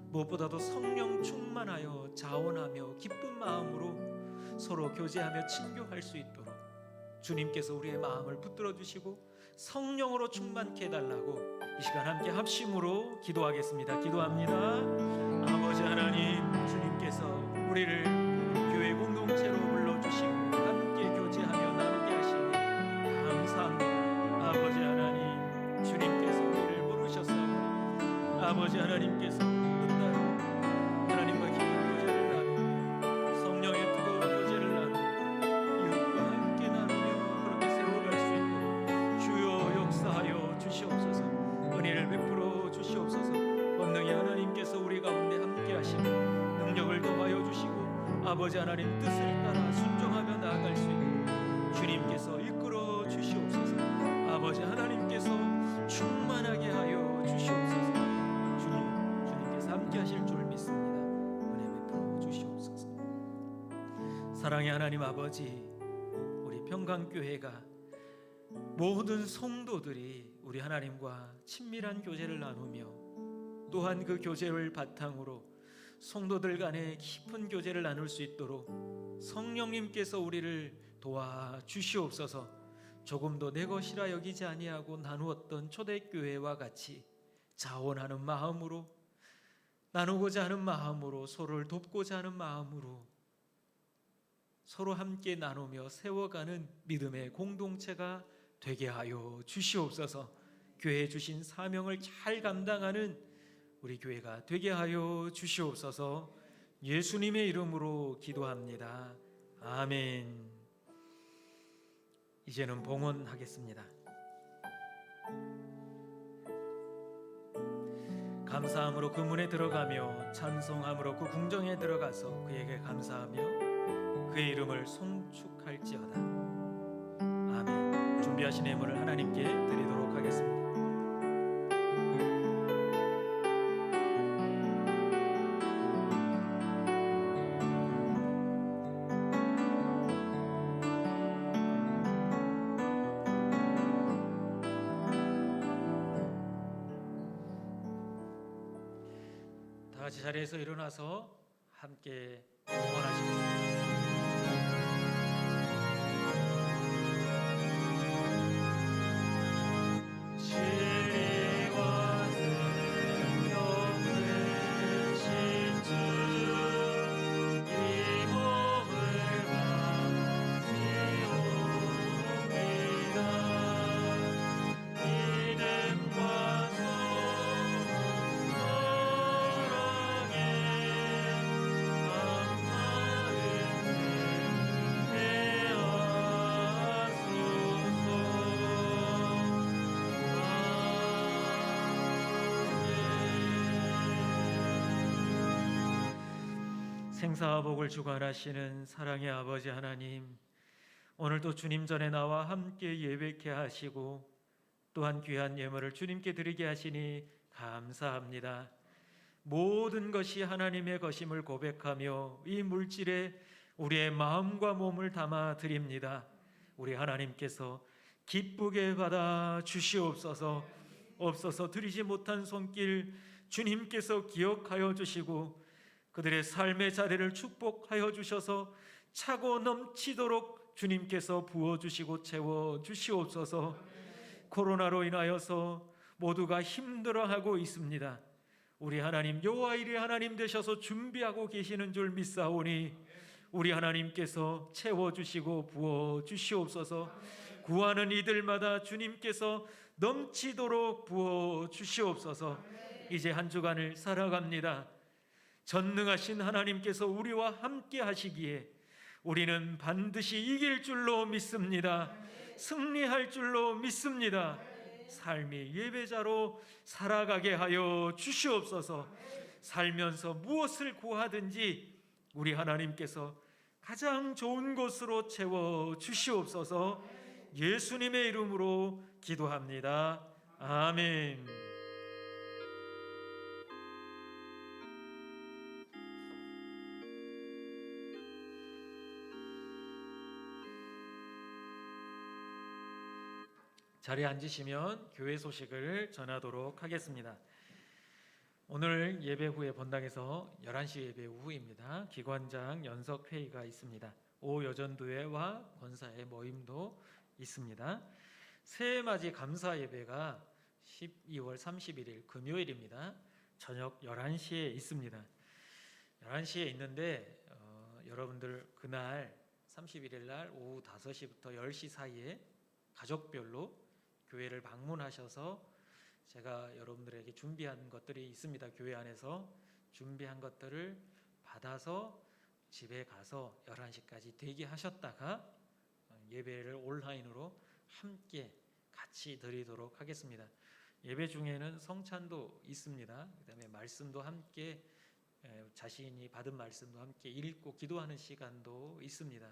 무엇보다도 성령 충만하여 자원하며 기쁜 마음으로 서로 교제하며 친교할 수 있도록 주님께서 우리의 마음을 붙들어 주시고 성령으로 충만케 해달라고 이 시간 함께 합심으로 기도하겠습니다. 기도합니다. 아버지 하나님, 주님께서 우리를 교회 공동체로 불러주시고 함께 교제하며 나누게 하시니 감사합니다. 아버지 하나님, 주님께서 우리를 부르셨사오니 아버지 하나님께서 끝날 하나님과 깊은 교제를 하며 힘을 더하여 주시고 아버지 하나님 뜻을 따라 순종하며 나아갈 수 있도록 주님께서 이끌어 주시옵소서. 아버지 하나님께서 충만하게 하여 주시옵소서. 주님께서 함께 하실 줄 믿습니다. 은혜 베풀어 주시옵소서. 사랑의 하나님 아버지, 우리 평강교회가 모든 성도들이 우리 하나님과 친밀한 교제를 나누며 또한 그 교제를 바탕으로 성도들 간에 깊은 교제를 나눌 수 있도록 성령님께서 우리를 도와 주시옵소서. 조금도 내 것이라 여기지 아니하고 나누었던 초대교회와 같이 자원하는 마음으로, 나누고자 하는 마음으로, 서로를 돕고자 하는 마음으로 서로 함께 나누며 세워가는 믿음의 공동체가 되게 하여 주시옵소서. 교회에 주신 사명을 잘 감당하는 우리 교회가 되게 하여 주시옵소서. 예수님의 이름으로 기도합니다. 아멘. 이제는 봉헌하겠습니다. 감사함으로 그 문에 들어가며 찬송함으로 그 궁정에 들어가서 그에게 감사하며 그의 이름을 송축할지어다. 아멘. 준비하신 예물을 하나님께 드리도록 하겠습니다. 다 같이 자리에서 일어나서 함께 봉헌하시겠습니다. 생사와 복을 주관하시는 사랑의 아버지 하나님, 오늘도 주님 전에 나와 함께 예배케 하시고 또한 귀한 예물을 주님께 드리게 하시니 감사합니다. 모든 것이 하나님의 것임을 고백하며 이 물질에 우리의 마음과 몸을 담아 드립니다. 우리 하나님께서 기쁘게 받아 주시옵소서. 없어서 드리지 못한 손길 주님께서 기억하여 주시고 그들의 삶의 자리를 축복하여 주셔서 차고 넘치도록 주님께서 부어주시고 채워주시옵소서. 코로나로 인하여서 모두가 힘들어하고 있습니다. 우리 하나님 여호와일의 하나님 되셔서 준비하고 계시는 줄 믿사오니 우리 하나님께서 채워주시고 부어주시옵소서. 구하는 이들마다 주님께서 넘치도록 부어주시옵소서. 이제 한 주간을 살아갑니다. 전능하신 하나님께서 우리와 함께 하시기에 우리는 반드시 이길 줄로 믿습니다. 승리할 줄로 믿습니다. 삶의 예배자로 살아가게 하여 주시옵소서. 살면서 무엇을 구하든지 우리 하나님께서 가장 좋은 것으로 채워 주시옵소서. 예수님의 이름으로 기도합니다. 아멘. 자리에 앉으시면 교회 소식을 전하도록 하겠습니다. 오늘 예배 후에 본당에서 11시 예배 후입니다. 기관장 연석회의가 있습니다. 오후 여전도회와 권사의 모임도 있습니다. 새해맞이 감사 예배가 12월 31일 금요일입니다. 저녁 11시에 있습니다. 11시에 있는데 여러분들 그날 31일 날 오후 5시부터 10시 사이에 가족별로 교회를 방문하셔서 제가 여러분들에게 준비한 것들이 있습니다. 교회 안에서 준비한 것들을 받아서 집에 가서 11시까지 대기하셨다가 예배를 온라인으로 함께 같이 드리도록 하겠습니다. 예배 중에는 성찬도 있습니다. 그다음에 말씀도 함께 자신이 받은 말씀도 함께 읽고 기도하는 시간도 있습니다.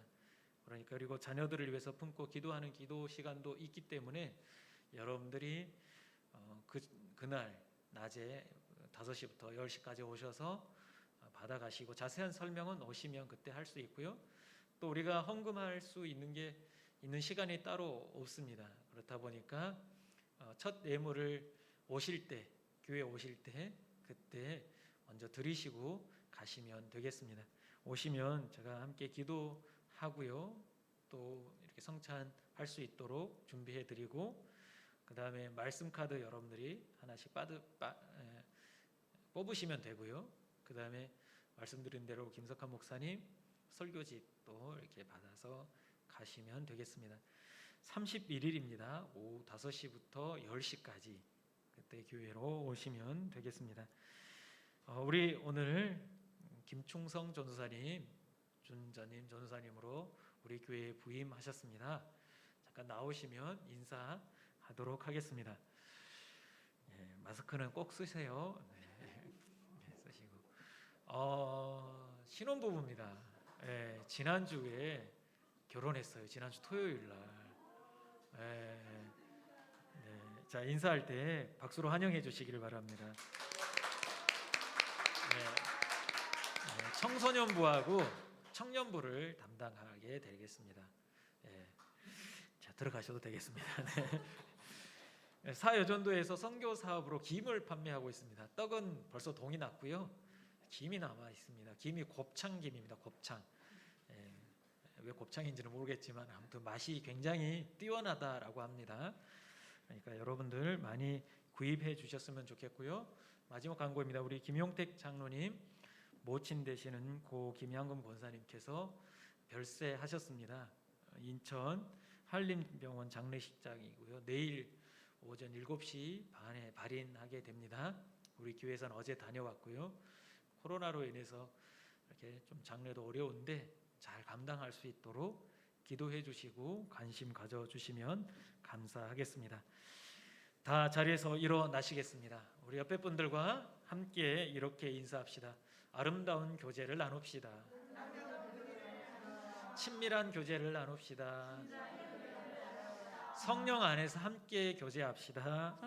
그러니까 그리고 자녀들을 위해서 품고 기도하는 기도 시간도 있기 때문에 여러분들이 그날 낮에 5시부터 10시까지 오셔서 받아가시고 자세한 설명은 오시면 그때 할 수 있고요. 또 우리가 헌금할 수 있는 시간이 따로 없습니다. 그렇다 보니까 첫 예물을 교회 오실 때 그때 먼저 드리시고 가시면 되겠습니다. 오시면 제가 함께 기도하고요. 또 이렇게 성찬할 수 있도록 준비해 드리고, 그 다음에 말씀 카드 여러분들이 하나씩 뽑으시면 되고요. 그 다음에 말씀드린 대로 김석환 목사님 설교집도 이렇게 받아서 가시면 되겠습니다. 31일입니다. 오후 5시부터 10시까지 그때 교회로 오시면 되겠습니다. 우리 오늘 김충성 전도사님, 준자님 전도사님으로 우리 교회에 부임하셨습니다. 잠깐 나오시면 인사하도록 하겠습니다. 마스크는 꼭 쓰세요. 쓰시고. 신혼부부입니다. 지난주에 결혼했어요. 지난주 토요일 날. 자, 인사할 때 박수로 환영해 주시기를 바랍니다. 청소년부하고 청년부를 담당하게 되겠습니다. 자, 들어가셔도 되겠습니다. 사여전도에서 선교 사업으로 김을 판매하고 있습니다. 떡은 벌써 동이 났고요. 김이 남아 있습니다. 김이 곱창김입니다. 곱창. 왜 곱창인지는 모르겠지만 아무튼 맛이 굉장히 뛰어나다라고 합니다. 그러니까 여러분들 많이 구입해 주셨으면 좋겠고요. 마지막 광고입니다. 우리 김용택 장로님 모친 되시는 고 김양금 권사님께서 별세하셨습니다. 인천 한림병원 장례식장이고요. 내일 오전 7시 반에 발인하게 됩니다. 우리 교회에서는 어제 다녀왔고요. 코로나로 인해서 이렇게 좀 장례도 어려운데 잘 감당할 수 있도록 기도해 주시고 관심 가져 주시면 감사하겠습니다. 다 자리에서 일어나시겠습니다. 우리 옆에 분들과 함께 이렇게 인사합시다. 아름다운 교제를 나눕시다. 친밀한 교제를 나눕시다. 성령 안에서 함께 교제합시다.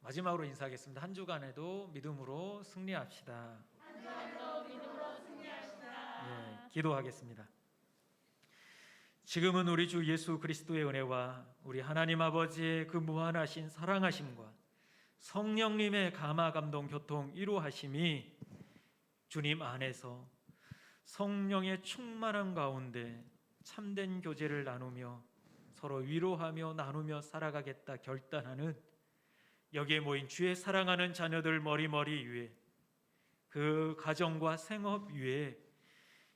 마지막으로 인사하겠습니다. 한 주간에도 믿음으로 승리합시다. 기도하겠습니다. 지금은 우리 주 예수 그리스도의 은혜와 우리 하나님 아버지의 그 무한하신 사랑하심과 성령님의 감화 감동 교통 이루하심이 주님 안에서 성령의 충만함 가운데 참된 교제를 나누며 서로 위로하며 나누며 살아가겠다 결단하는 여기에 모인 주의 사랑하는 자녀들 머리머리 위에 그 가정과 생업 위에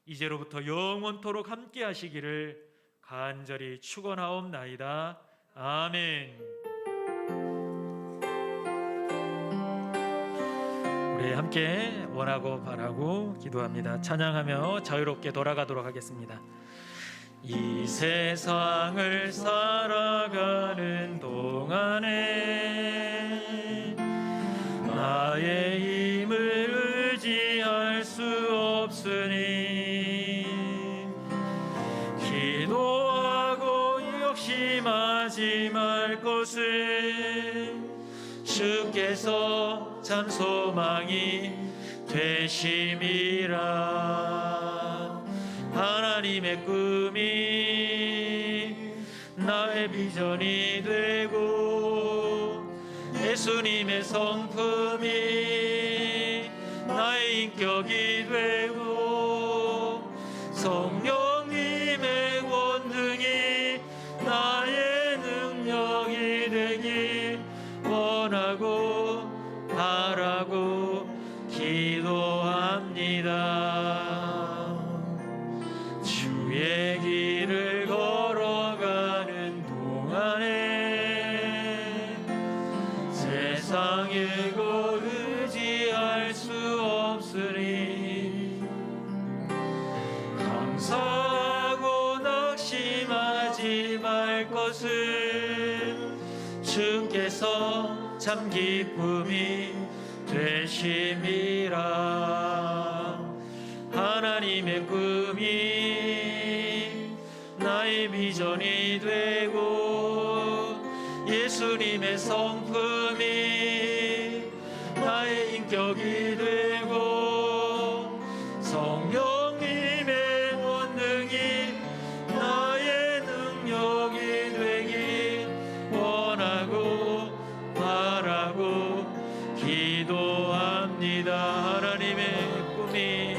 이제로부터 영원토록 함께 하시기를 간절히 축원하옵나이다. 아멘. 우리 함께 원하고 바라고 기도합니다. 찬양하며 자유롭게 돌아가도록 하겠습니다. 이 세상을 살아가는 동안에 나의 힘을 의지할 수 없으니 기도하고 욕심하지 말 것을 주께서 참 소망이 되심이라. 하나님의 꿈이 나의 비전이 되고 예수님의 성품이 나의 인격이 되고 성령님의 권능이 나의 능력이 되기 원하고 바라고 기도합니다. 주의 길을 걸어가는 동안에 세상에 곧 의지할 수 없으니 감사하고 낙심하지 말 것을 주께서 참 기쁨이 되심이라. 하나님의 꿈이 나의 비전이 되고 예수님의 성품이 나의 인격이 되고 성령님의 권능이 나의 능력이 되기 원하고 바라고 기도합니다. 하나님의 꿈이